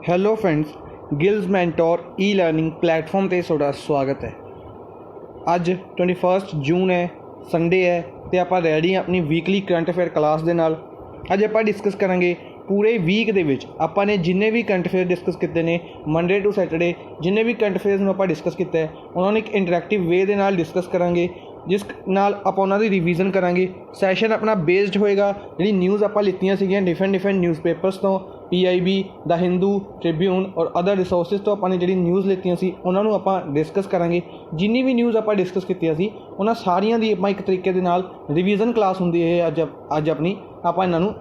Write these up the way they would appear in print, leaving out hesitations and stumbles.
Hello friends, ਗਿਲਜ਼ mentor ਈ learning platform 'ਤੇ ਤੁਹਾਡਾ ਸਵਾਗਤ ਹੈ। ਅੱਜ 21 ਜੂਨ ਹੈ, ਸੰਡੇ ਹੈ ਅਤੇ ਆਪਾਂ ਰੈਡੀ ਆਪਣੀ ਵੀਕਲੀ ਕਰੰਟ ਅਫੇਅਰ ਕਲਾਸ ਦੇ ਨਾਲ। ਅੱਜ ਆਪਾਂ ਡਿਸਕਸ ਕਰਾਂਗੇ ਪੂਰੇ ਵੀਕ ਦੇ ਵਿੱਚ ਆਪਾਂ ਨੇ ਜਿੰਨੇ ਵੀ ਕਰੰਟ ਅਫੇਅਰ ਡਿਸਕਸ ਕੀਤੇ ਨੇ, ਮੰਡੇ ਟੂ ਸੈਟਰਡੇ ਜਿੰਨੇ ਵੀ ਕਰੰਟ ਅਫੇਅਰਸ ਨੂੰ ਆਪਾਂ ਡਿਸਕਸ ਕੀਤਾ ਹੈ ਉਹਨਾਂ ਨੂੰ ਇੱਕ ਇੰਟਰੈਕਟਿਵ ਵੇ ਦੇ ਨਾਲ ਡਿਸਕਸ ਕਰਾਂਗੇ, ਜਿਸ ਨਾਲ ਆਪਾਂ ਉਹਨਾਂ ਦੀ ਰਿਵੀਜ਼ਨ ਕਰਾਂਗੇ। ਸੈਸ਼ਨ ਆਪਣਾ ਬੇਸਡ ਹੋਏਗਾ ਜਿਹੜੀ ਨਿਊਜ਼ ਆਪਾਂ ਲਿੱਤੀਆਂ ਸੀਗੀਆਂ ਡਿਫਰੈਂਟ ਨਿਊਜ਼ਪੇਪਰਸ ਤੋਂ, PIB, ਦ ਹਿੰਦੂ, ਟ੍ਰਿਬਿਊਨ ਔਰ ਅਦਰ ਰਿਸੋਰਸਿਸ ਤੋਂ ਆਪਾਂ ਨੇ ਜਿਹੜੀ ਨਿਊਜ਼ ਲਿੱਤੀਆਂ ਸੀ ਉਹਨਾਂ ਨੂੰ ਆਪਾਂ ਡਿਸਕਸ ਕਰਾਂਗੇ। ਜਿੰਨੀ ਵੀ ਨਿਊਜ਼ ਆਪਾਂ ਡਿਸਕਸ ਕੀਤੀਆਂ ਸੀ ਉਹਨਾਂ ਸਾਰੀਆਂ ਦੀ ਆਪਾਂ ਇੱਕ ਤਰੀਕੇ ਦੇ ਨਾਲ ਰਿਵੀਜ਼ਨ ਕਲਾਸ ਹੁੰਦੀ ਹੈ ਅੱਜ ਆਪਣੀ, ਆਪਾਂ ਇਹਨਾਂ ਨੂੰ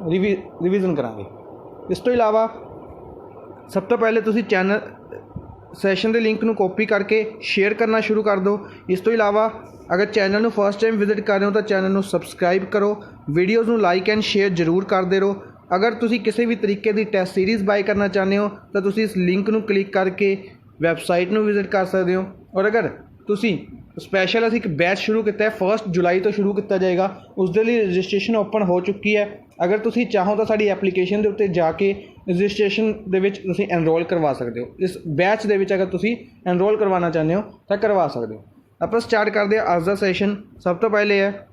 ਰਿਵੀਜ਼ਨ ਕਰਾਂਗੇ। ਇਸ ਤੋਂ ਇਲਾਵਾ ਸਭ ਤੋਂ ਪਹਿਲੇ ਤੁਸੀਂ ਚੈਨਲ ਸੈਸ਼ਨ ਦੇ ਲਿੰਕ ਨੂੰ ਕਾਪੀ ਕਰਕੇ ਸ਼ੇਅਰ ਕਰਨਾ ਸ਼ੁਰੂ ਕਰ ਦਿਓ। ਇਸ ਤੋਂ ਇਲਾਵਾ ਅਗਰ ਚੈਨਲ ਨੂੰ ਫਸਟ ਟਾਈਮ ਵਿਜ਼ਿਟ ਕਰ ਰਹੇ ਹੋ ਤਾਂ ਚੈਨਲ ਨੂੰ ਸਬਸਕ੍ਰਾਈਬ ਕਰੋ, ਵੀਡੀਓਜ਼ ਨੂੰ ਲਾਈਕ ਐਂਡ ਸ਼ੇਅਰ ਜ਼ਰੂਰ ਕਰਦੇ ਰਹੋ। ਅਗਰ ਤੁਸੀਂ ਕਿਸੇ ਵੀ ਤਰੀਕੇ ਦੀ ਟੈਸਟ ਸੀਰੀਜ਼ ਬਾਏ ਕਰਨਾ ਚਾਹੁੰਦੇ ਹੋ ਤਾਂ ਤੁਸੀਂ ਇਸ ਲਿੰਕ ਨੂੰ ਕਲਿੱਕ ਕਰਕੇ ਵੈਬਸਾਈਟ ਨੂੰ ਵਿਜ਼ਿਟ ਕਰ ਸਕਦੇ ਹੋ। ਔਰ ਅਗਰ ਤੁਸੀਂ ਸਪੈਸ਼ਲ ਅਸੀਂ ਇੱਕ ਬੈਚ ਸ਼ੁਰੂ ਕੀਤਾ ਹੈ, 1 ਜੁਲਾਈ ਤੋਂ ਸ਼ੁਰੂ ਕੀਤਾ ਜਾਏਗਾ, ਉਸ ਦੇ ਲਈ ਰਜਿਸਟ੍ਰੇਸ਼ਨ ਓਪਨ ਹੋ ਚੁੱਕੀ ਹੈ। ਅਗਰ ਤੁਸੀਂ ਚਾਹੋ ਤਾਂ ਸਾਡੀ ਐਪਲੀਕੇਸ਼ਨ ਦੇ ਉੱਤੇ ਜਾ ਕੇ ਰਜਿਸਟ੍ਰੇਸ਼ਨ ਦੇ ਵਿੱਚ ਤੁਸੀਂ ਐਨਰੋਲ ਕਰਵਾ ਸਕਦੇ ਹੋ। ਇਸ ਬੈਚ ਦੇ ਵਿੱਚ ਅਗਰ ਤੁਸੀਂ ਐਨਰੋਲ ਕਰਵਾਉਣਾ ਚਾਹੁੰਦੇ ਹੋ ਤਾਂ ਕਰਵਾ ਸਕਦੇ ਹੋ। ਆਪਾਂ ਸਟਾਰਟ ਕਰਦੇ ਹਾਂ ਅੱਜ ਦਾ ਸੈਸ਼ਨ। ਸਭ ਤੋਂ ਪਹਿਲੇ ਹੈ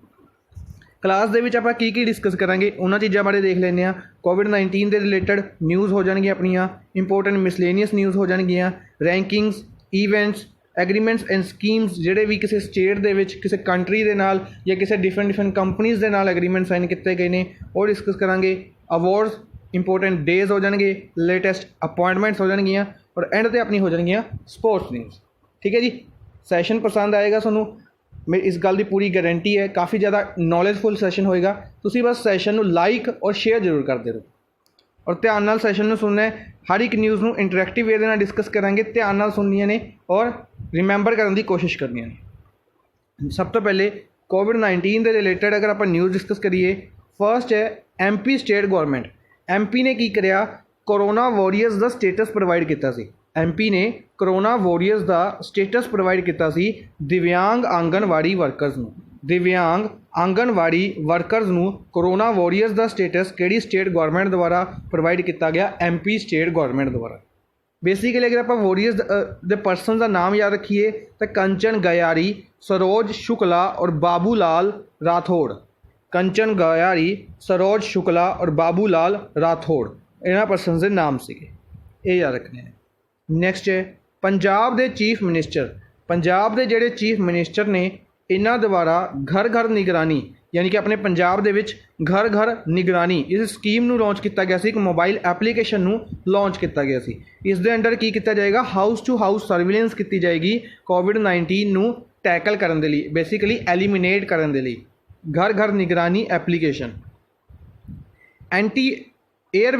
ਕਲਾਸ ਦੇ ਵਿੱਚ ਆਪਾਂ ਕੀ ਡਿਸਕਸ ਕਰਾਂਗੇ ਉਹਨਾਂ ਚੀਜ਼ਾਂ ਬਾਰੇ ਦੇਖ ਲੈਂਦੇ ਹਾਂ। ਕੋਵਿਡ-19 ਦੇ ਰਿਲੇਟਡ ਨਿਊਜ਼ ਹੋ ਜਾਣਗੀਆਂ ਆਪਣੀਆਂ, ਇੰਪੋਰਟੈਂਟ ਮਿਸਲੇਨੀਅਸ ਨਿਊਜ਼ ਹੋ ਜਾਣਗੀਆਂ, ਰੈਂਕਿੰਗਸ, ਈਵੈਂਟਸ, ਐਗਰੀਮੈਂਟਸ ਐਂਡ ਸਕੀਮਸ ਜਿਹੜੇ ਵੀ ਕਿਸੇ ਸਟੇਟ ਦੇ ਵਿੱਚ ਕਿਸੇ ਕੰਟਰੀ ਦੇ ਨਾਲ ਜਾਂ ਕਿਸੇ ਡਿਫਰੈਂਟ ਕੰਪਨੀਜ਼ ਦੇ ਨਾਲ ਐਗਰੀਮੈਂਟ ਸਾਈਨ ਕੀਤੇ ਗਏ ਨੇ ਉਹ ਡਿਸਕਸ ਕਰਾਂਗੇ। ਅਵਾਰਡਸ, ਇੰਪੋਰਟੈਂਟ ਡੇਜ਼ ਹੋ ਜਾਣਗੇ, ਲੇਟੈਸਟ ਅਪੁਆਇੰਟਮੈਂਟਸ ਹੋ ਜਾਣਗੀਆਂ ਔਰ ਐਂਡ 'ਤੇ ਆਪਣੀ ਹੋ ਜਾਣਗੀਆਂ ਸਪੋਰਟਸ ਨਿਊਜ਼। ਠੀਕ ਹੈ ਜੀ, ਸੈਸ਼ਨ ਪਸੰਦ ਆਏਗਾ ਤੁਹਾਨੂੰ, ਮੇਰੀ ਇਸ ਗੱਲ ਦੀ ਪੂਰੀ ਗਾਰੰਟੀ ਹੈ। ਕਾफ़ੀ ਜ਼ਿਆਦਾ ਨੌਲੇਜਫੁਲ ਸੈਸ਼ਨ ਹੋਏਗਾ। ਤੁਸੀਂ ਬਸ ਸੈਸ਼ਨ ਨੂੰ ਲਾਈਕ ਔਰ ਸ਼ੇਅਰ ਜ਼ਰੂਰ ਕਰਦੇ ਰਹੋ ਔਰ ਧਿਆਨ ਨਾਲ ਸੈਸ਼ਨ ਨੂੰ ਸੁਣਨਾ ਹੈ। ਹਰ ਇੱਕ ਨਿਊਜ਼ ਨੂੰ ਇੰਟਰੈਕਟਿਵ ਵੇ ਦੇ ਨਾਲ ਡਿਸਕਸ ਕਰਾਂਗੇ, ਧਿਆਨ ਨਾਲ ਸੁਣਨੀਆਂ ਨੇ ਔਰ ਰਿਮੈਂਬਰ ਕਰਨ ਦੀ ਕੋਸ਼ਿਸ਼ ਕਰਨੀਆਂ ਨੇ। ਸਭ ਤੋਂ ਪਹਿਲੇ ਕੋਵਿਡ-19 ਦੇ ਰਿਲੇਟਡ ਅਗਰ ਆਪਾਂ ਨਿਊਜ਼ ਡਿਸਕਸ ਕਰੀਏ, ਫਸਟ ਹੈ MP ਸਟੇਟ ਗੌਰਮੈਂਟ। MP ਨੇ ਕੀ ਕਰਿਆ, ਕੋਰੋਨਾ ਵਾਰੀਅਰਸ ਦਾ ਸਟੇਟਸ ਪ੍ਰੋਵਾਈਡ ਕੀਤਾ ਸੀ। MP ਨੇ ਕੋਰੋਨਾ ਵਾਰੀਅਰਸ ਦਾ ਸਟੇਟਸ ਪ੍ਰੋਵਾਈਡ ਕੀਤਾ ਸੀ ਦਿਵਿਆਂਗ ਆਂਗਨਵਾੜੀ ਵਰਕਰਸ ਨੂੰ। ਦਿਵਿਆਂਗ ਆਂਗਨਵਾੜੀ ਵਰਕਰਸ ਨੂੰ ਕੋਰੋਨਾ ਵਾਰੀਅਰਸ ਦਾ ਸਟੇਟਸ ਕਿਹੜੀ ਸਟੇਟ ਗੌਰਮੈਂਟ ਦੁਆਰਾ ਪ੍ਰੋਵਾਈਡ ਕੀਤਾ ਗਿਆ? MP ਸਟੇਟ ਗੌਰਮੈਂਟ ਦੁਆਰਾ। ਬੇਸਿਕਲੀ ਅਗਰ ਆਪਾਂ ਵਾਰੀਅਰਸ ਦੇ ਪਰਸਨ ਦਾ ਨਾਮ ਯਾਦ ਰੱਖੀਏ ਤਾਂ ਕੰਚਨ ਗਯਾਰੀ, ਸਰੋਜ ਸ਼ੁਕਲਾ ਔਰ ਬਾਬੂ ਲਾਲ ਰਾਠੌੜ। ਕੰਚਨ ਗਯਾਰੀ, ਸਰੋਜ ਸ਼ੁਕਲਾ ਔਰ ਬਾਬੂ ਲਾਲ ਰਾਠੌੜ ਇਹਨਾਂ ਪਰਸਨਸ ਦੇ ਨਾਮ ਸੀਗੇ, ਇਹ ਯਾਦ ਰੱਖਣੇ ਨੇ। ਨੈਕਸਟ ਹੈ ਪੰਜਾਬ ਦੇ ਚੀਫ ਮਿਨਿਸਟਰ। ਪੰਜਾਬ ਦੇ ਜਿਹੜੇ ਚੀਫ ਮਿਨਿਸਟਰ ਨੇ ਇਹਨਾਂ ਦੁਆਰਾ ਘਰ ਨਿਗਰਾਨੀ, ਯਾਨੀ ਕਿ ਆਪਣੇ ਪੰਜਾਬ ਦੇ ਵਿੱਚ ਘਰ ਨਿਗਰਾਨੀ ਇਸ ਸਕੀਮ ਨੂੰ ਲਾਂਚ ਕੀਤਾ ਗਿਆ ਸੀ। ਇੱਕ ਮੋਬਾਈਲ ਐਪਲੀਕੇਸ਼ਨ ਨੂੰ ਲਾਂਚ ਕੀਤਾ ਗਿਆ ਸੀ। ਇਸ ਦੇ ਅੰਡਰ ਕੀ ਕੀਤਾ ਜਾਏਗਾ, ਹਾਊਸ ਟੂ ਹਾਊਸ ਸਰਵੇਲੈਂਸ ਕੀਤੀ ਜਾਏਗੀ ਕੋਵਿਡ-19 ਨੂੰ ਟੈਕਲ ਕਰਨ ਦੇ ਲਈ, ਬੇਸਿਕਲੀ ਐਲੀਮੀਨੇਟ ਕਰਨ ਦੇ ਲਈ। ਘਰ ਨਿਗਰਾਨੀ ਐਪਲੀਕੇਸ਼ਨ। ਏਅਰ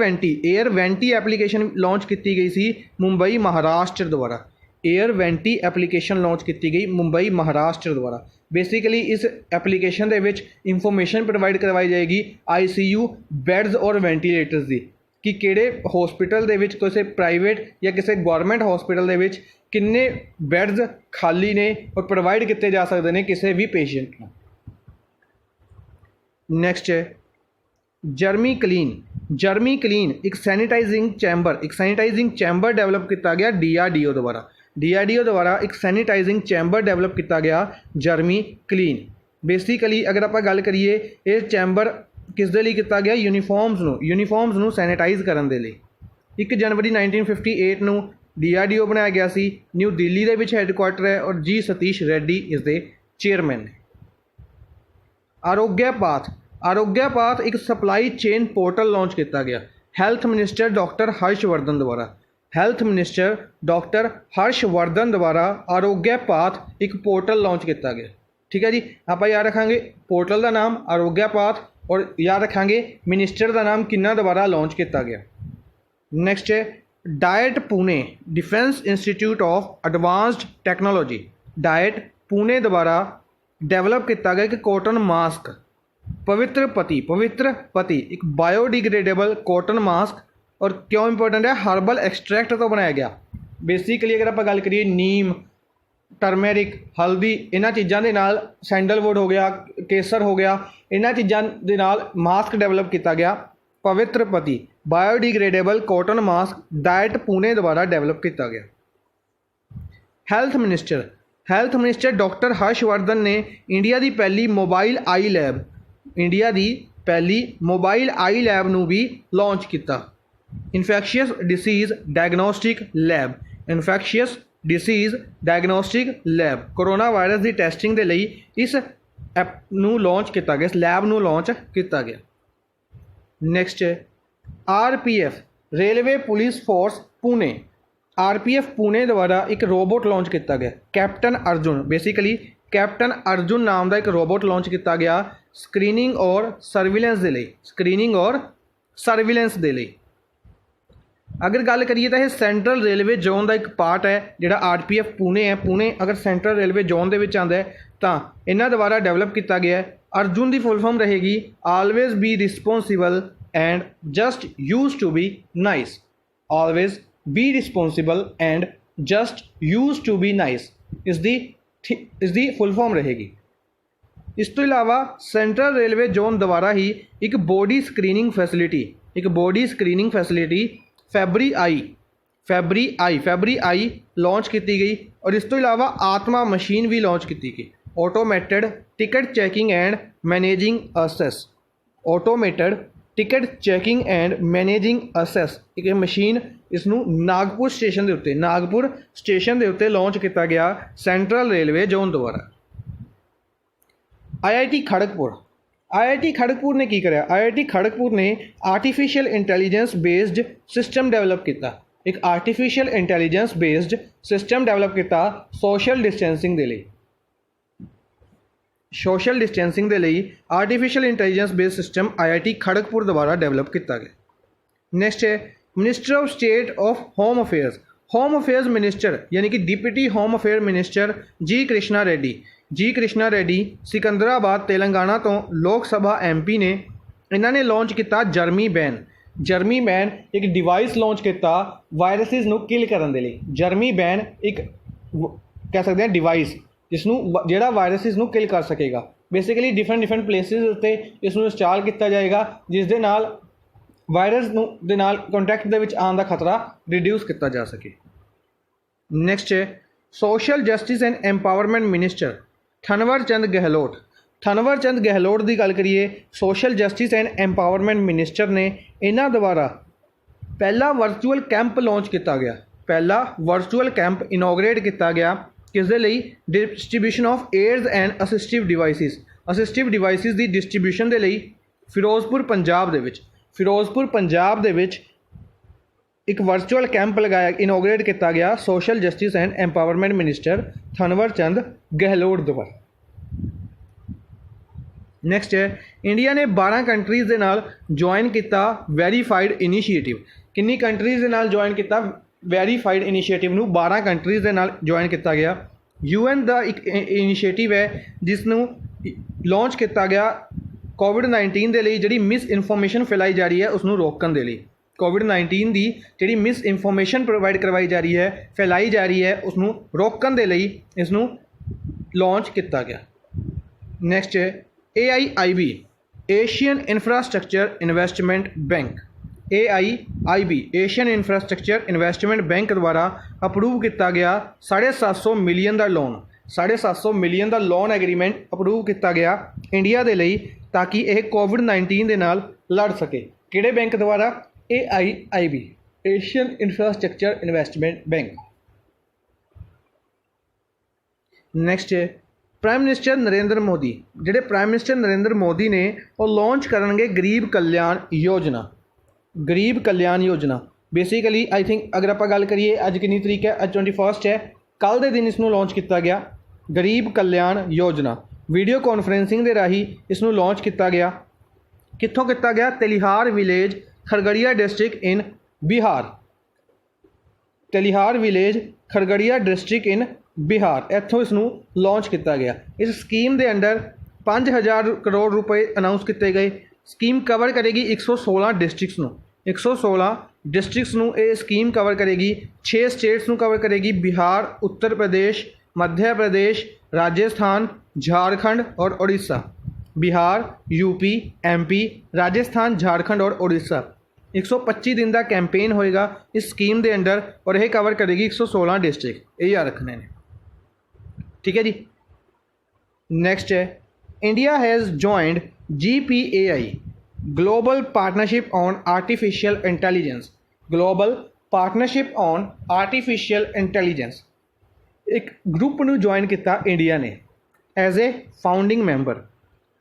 ਵੈਂਟੀ ਐਪਲੀਕੇਸ਼ਨ ਲਾਂਚ ਕੀਤੀ ਗਈ ਸੀ ਮੁੰਬਈ ਮਹਾਰਾਸ਼ਟਰ ਦੁਆਰਾ। ਏਅਰ ਵੈਂਟੀ ਐਪਲੀਕੇਸ਼ਨ ਲਾਂਚ ਕੀਤੀ ਗਈ ਮੁੰਬਈ ਮਹਾਰਾਸ਼ਟਰ ਦੁਆਰਾ। ਬੇਸਿਕਲੀ ਇਸ ਐਪਲੀਕੇਸ਼ਨ ਦੇ ਵਿੱਚ ਇਨਫੋਰਮੇਸ਼ਨ ਪ੍ਰੋਵਾਈਡ ਕਰਵਾਈ ਜਾਏਗੀ ICU ਬੈਡਸ ਔਰ ਵੈਂਟੀਲੇਟਰਸ ਦੀ, ਕਿ ਕਿਹੜੇ ਹੌਸਪੀਟਲ ਦੇ ਵਿੱਚ, ਕਿਸੇ ਪ੍ਰਾਈਵੇਟ ਜਾਂ ਕਿਸੇ ਗੌਰਮੈਂਟ ਹੌਸਪੀਟਲ ਦੇ ਵਿੱਚ ਕਿੰਨੇ ਬੈਡਸ ਖਾਲੀ ਨੇ ਔਰ ਪ੍ਰੋਵਾਈਡ ਕੀਤੇ ਜਾ ਸਕਦੇ ਨੇ ਕਿਸੇ ਵੀ ਪੇਸ਼ੈਂਟ ਨੂੰ। ਨੈਕਸਟ ਹੈ ਜਰਮੀ ਕਲੀਨ ਇੱਕ ਸੈਨੀਟਾਈਜ਼ਿੰਗ ਚੈਂਬਰ ਡਿਵੈਲਪ ਕੀਤਾ ਗਿਆ DRDO ਦੁਆਰਾ। DRDO ਦੁਆਰਾ ਇੱਕ ਸੈਨੀਟਾਈਜ਼ਿੰਗ ਚੈਂਬਰ ਡਿਵੈਲਪ ਕੀਤਾ ਗਿਆ ਜਰਮੀ ਕਲੀਨ। ਬੇਸਿਕਲੀ ਅਗਰ ਆਪਾਂ ਗੱਲ ਕਰੀਏ ਇਹ ਚੈਂਬਰ ਕਿਸ ਦੇ ਲਈ ਕੀਤਾ ਗਿਆ, ਯੂਨੀਫਾਰਮਸ ਨੂੰ ਸੈਨੀਟਾਈਜ਼ ਕਰਨ ਦੇ ਲਈ। 1 ਜਨਵਰੀ 1958 ਨੂੰ DRDO ਬਣਾਇਆ ਗਿਆ ਸੀ। ਨਿਊ ਦਿੱਲੀ ਦੇ ਵਿੱਚ ਹੈੱਡਕੁਆਟਰ ਹੈ ਔਰ G ਸਤੀਸ਼ ਰੈੱਡੀ ਇਸ ਦੇ ਚੇਅਰਮੈਨ ਨੇ। ਆਰੋਗਿਆ ਪਾਥ ਇੱਕ ਸਪਲਾਈ ਚੇਨ ਪੋਰਟਲ ਲਾਂਚ ਕੀਤਾ ਗਿਆ ਹੈਲਥ ਮਿਨਿਸਟਰ ਡਾਕਟਰ ਹਰਸ਼ਵਰਧਨ ਦੁਆਰਾ। ਆਰੋਗਿਆ ਪਾਥ ਇੱਕ ਪੋਰਟਲ ਲਾਂਚ ਕੀਤਾ ਗਿਆ। ਠੀਕ ਹੈ ਜੀ, ਆਪਾਂ ਯਾਦ ਰੱਖਾਂਗੇ ਪੋਰਟਲ ਦਾ ਨਾਮ ਆਰੋਗਿਆ ਪਾਥ ਔਰ ਯਾਦ ਰੱਖਾਂਗੇ ਮਿਨਿਸਟਰ ਦਾ ਨਾਮ ਕਿੰਨਾ ਦੁਆਰਾ ਲਾਂਚ ਕੀਤਾ ਗਿਆ। ਨੈਕਸਟ ਹੈ diet Pune defence institute of advanced technology. Diet Pune ਦੁਆਰਾ ਡਿਵੈਲਪ ਕੀਤਾ ਗਿਆ ਇੱਕ ਕੋਟਨ ਮਾਸਕ, ਪਵਿੱਤਰ ਪਤੀ ਇੱਕ ਬਾਇਓਡੀਗ੍ਰੇਡੇਬਲ ਕੋਟਨ ਮਾਸਕ। ਔਰ ਕਿਉਂ ਇੰਪੋਰਟੈਂਟ ਹੈ, ਹਰਬਲ ਐਕਸਟਰੈਕਟ ਤੋਂ ਬਣਾਇਆ ਗਿਆ। ਬੇਸਿਕਲੀ ਅਗਰ ਆਪਾਂ ਗੱਲ ਕਰੀਏ ਨੀਮ, ਟਰਮੈਰਿਕ, ਹਲਦੀ, ਇਹਨਾਂ ਚੀਜ਼ਾਂ ਦੇ ਨਾਲ, ਸੈਂਡਲਵੁੱਡ ਹੋ ਗਿਆ, ਕੇਸਰ ਹੋ ਗਿਆ, ਇਹਨਾਂ ਚੀਜ਼ਾਂ ਦੇ ਨਾਲ ਮਾਸਕ ਡਿਵੈਲਪ ਕੀਤਾ ਗਿਆ ਪਵਿੱਤਰ ਪਤੀ biodegradable cotton mask diet Pune द्वारा डेवलप किया गया। हैल्थ मिनिस्टर डॉक्टर हर्षवर्धन ने इंडिया की पहली मोबाइल आई लैब नूं भी लॉन्च किया। Infectious disease diagnostic lab corona virus की टैसटिंग के लिए इस ऐप नूं लॉन्च किया गया, इस लैब नूं लॉन्च किया गया। Next RPF railway police force Pune, RPF Pune द्वारा एक रोबोट लॉन्च किया गया captain Arjun. Basically captain Arjun नाम का एक रोबोट लॉन्च किया गया स्क्रीनिंग और सर्विलेंस के लिए। अगर गल करिए तो यह सेंट्रल रेलवे जोन का एक पार्ट है जिहड़ा RPF पुणे है। पुणे अगर सेंट्रल रेलवे जोन के विच आंदा है तो इन्हां द्वारा डेवलप किया गया है। अर्जुन की फुल फॉर्म रहेगी always be responsible and just use to be nice. Always be responsible and just use to be nice इसकी फुल फॉर्म रहेगी। इस तो इलावा सेंट्रल रेलवे जोन द्वारा ही एक बॉडी स्क्रीनिंग फैसिलिटी फैबरी आई लॉन्च की गई। और इस तो इलावा आत्मा मशीन भी लॉन्च की गई। Automated ticket checking and managing assess एक मशीन इसनूं नागपुर स्टेशन के उत्ते लॉन्च किया गया सेंट्रल रेलवे जोन द्वारा। IIT खड़गपुर ने की कराया? IIT खड़गपुर ने artificial intelligence based system develop किया। एक artificial intelligence based system develop किया सोशल डिस्टेंसिंग के लिए artificial intelligence based system IIT Kharagpur द्वारा डेवलप किया गया। नैक्सट है minister of state of home affairs minister यानी कि डिप्टी होम अफेयर मिनिस्टर जी कृष्णा रेड्डी सिकंदराबाद तेलंगाना तो लोक सभा MP ने इन्होंने लॉन्च किया जर्मी बैन एक डिवाइस लॉन्च किया वायरसिस नूं किल करने के लिए। जर्मी बैन एक कह सकते हैं डिवाइस जिसनूं जिहड़ा वायरसिस नूं किल कर सकेगा। बेसिकली डिफरेंट प्लेसिस उत्ते इसनूं इंस्टॉल किया जाएगा जिस दे नाल वायरस दे नाल कॉन्टैक्ट दे विच आउण दा खतरा रिड्यूस किया जा सके। नैक्सट है social justice and empowerment minister Thawar Chand Gehlot की गल करिए social justice and empowerment minister ने इन्हां द्वारा पहला वर्चुअल कैंप लॉन्च किया गया। पहला वर्चुअल कैंप इनोग्रेट किया गया किसदे लई distribution of aids and assistive devices की डिस्ट्रीब्यूशन के लिए फिरोजपुर पंजाब दे विच एक वर्चुअल कैंप लगाया इनोग्रेट किया गया social justice and empowerment minister Thawar Chand Gehlot द्वारा। नैक्सट है इंडिया ने 12 कंट्रीज़ के नाल ज्वाइन किया वेरीफाइड इनीशिएटिव। कितनी कंट्रीज़ के नाल ज्वाइन किया वेरीफाइड इनीशिएटिव नूं 12 कंट्रीज़ के नाल ज्वाइन किया गया। UN का एक इनीशिएटिव है जिसनूं लॉन्च किया गया कोविड-19 के लिए जिहड़ी मिस इनफॉर्मेशन फैलाई जा रही है उसनूं रोकण के लिए। कोविड-19 की जिहड़ी मिस इनफॉर्मेशन प्रोवाइड करवाई जा रही है फैलाई जा रही है उसनूं रोकण के लिए इसनूं लॉन्च किया गया। नैक्सट है AIIB Asian infrastructure investment bank Asian infrastructure investment bank द्वारा अप्रूव किया गया 750 मिलियन का लोन एग्रीमेंट अप्रूव किया गया इंडिया के लिए ताकि यह कोविड-19 के नाल लड़ सके। किहड़े बैंक द्वारा? AIIB Asian infrastructure investment bank. Next है प्राइम मिनिस्टर नरेंद्र मोदी ने वो लॉन्च करेंगे गरीब Kalyan Yojana. Basically I think अगर आप गल करिए अज कितनी तरीक है, अज 21 है, कल के दिन इसनूं लॉन्च किया गया गरीब कल्याण योजना। वीडियो कॉन्फ्रेंसिंग के राही इसनूं लॉन्च किया गया। कित्थों किया गया? Telihar village Khagaria district in Bihar इत्थों इसनूं लॉन्च किया गया। इस स्कीम के अंडर 5000 करोड़ रुपए अनाउंस किए गए। स्कीम कवर करेगी 116 डिस्ट्रिक्ट्स नूं ये स्कीम कवर करेगी। 6 स्टेट्स नूं कवर करेगी बिहार, उत्तर प्रदेश, मध्य प्रदेश, राजस्थान, झारखंड और उड़ीसा। बिहार, UP, MP, राजस्थान, झारखंड और उड़ीसा 125 दिन का कैंपेन होएगा इस स्कीम के अंडर और यह कवर करेगी 116 डिस्ट्रिक्ट। ये याद रखने ने, ठीक है जी। नेक्स्ट है India has joined GPAI global partnership on artificial intelligence. Global partnership on artificial intelligence एक ग्रुप ਨੂੰ ज्वाइन किया इंडिया ने as a founding member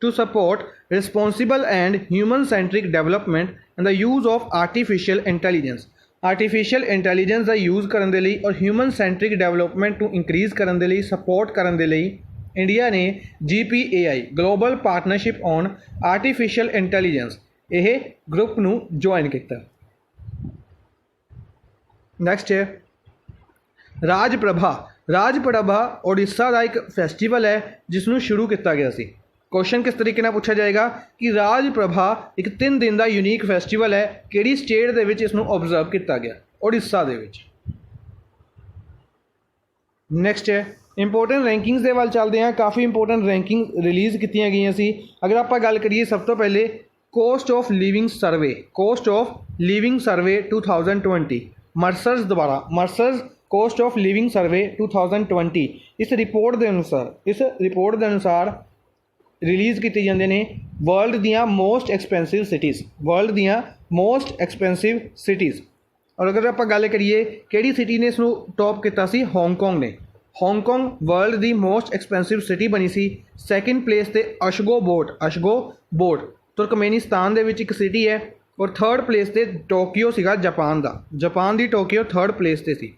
to support responsible and human centric development and the use of artificial intelligence. Artificial intelligence का use करने के लिए और human centric development to increase करने के लिए सपोर्ट करने के लिए इंडिया ने GPAI global partnership on artificial intelligence यह ग्रुप ਨੂੰ ज्वाइन किया। नैक्सट है राजप्रभा। राजप्रभा उड़ीसा का एक फैसटीवल है जिसनों शुरू किया गया सी। क्वेश्चन किस तरीके ना पूछा जाएगा कि राजप्रभा एक 3 दिन का यूनीक फैसटीवल है, किहड़ी स्टेट दे विच इसनों ऑब्जर्व किया गया? उड़ीसा दे विच। नैक्सट है इंपोर्टेंट रैंकिंग्स दे वाल चलते हैं। काफ़ी इंपोर्टेंट रैंकिंग रिलीज़ की गई सी। अगर आप गल करिए सब तो पहले cost of living survey, cost of living survey 2020 Mercer's द्वारा, Mercer's cost of living survey 2020 इस रिपोर्ट के अनुसार रिलीज़ की जाते हैं वर्ल्ड दियाँ मोस्ट एक्सपेंसिव सिटीज़, वर्ल्ड दियाँ मोस्ट एक्सपेंसिव सिटीज़। और अगर आप गल करिए किहड़ी सिटी ने इसनों टॉप किया सी, हांगकॉन्ग ने। हांगकॉन्ग वर्ल्ड की मोस्ट एक्सपेंसिव सिटी बनी सी। सैकेंड प्लेस ते अशगो बोर्ड तुर्कमेनिस्तान दे विच एक सिटी है और थर्ड प्लेस ते टोक्यो सीगा जापान का। जापान की टोक्यो थर्ड प्लेस ते सी।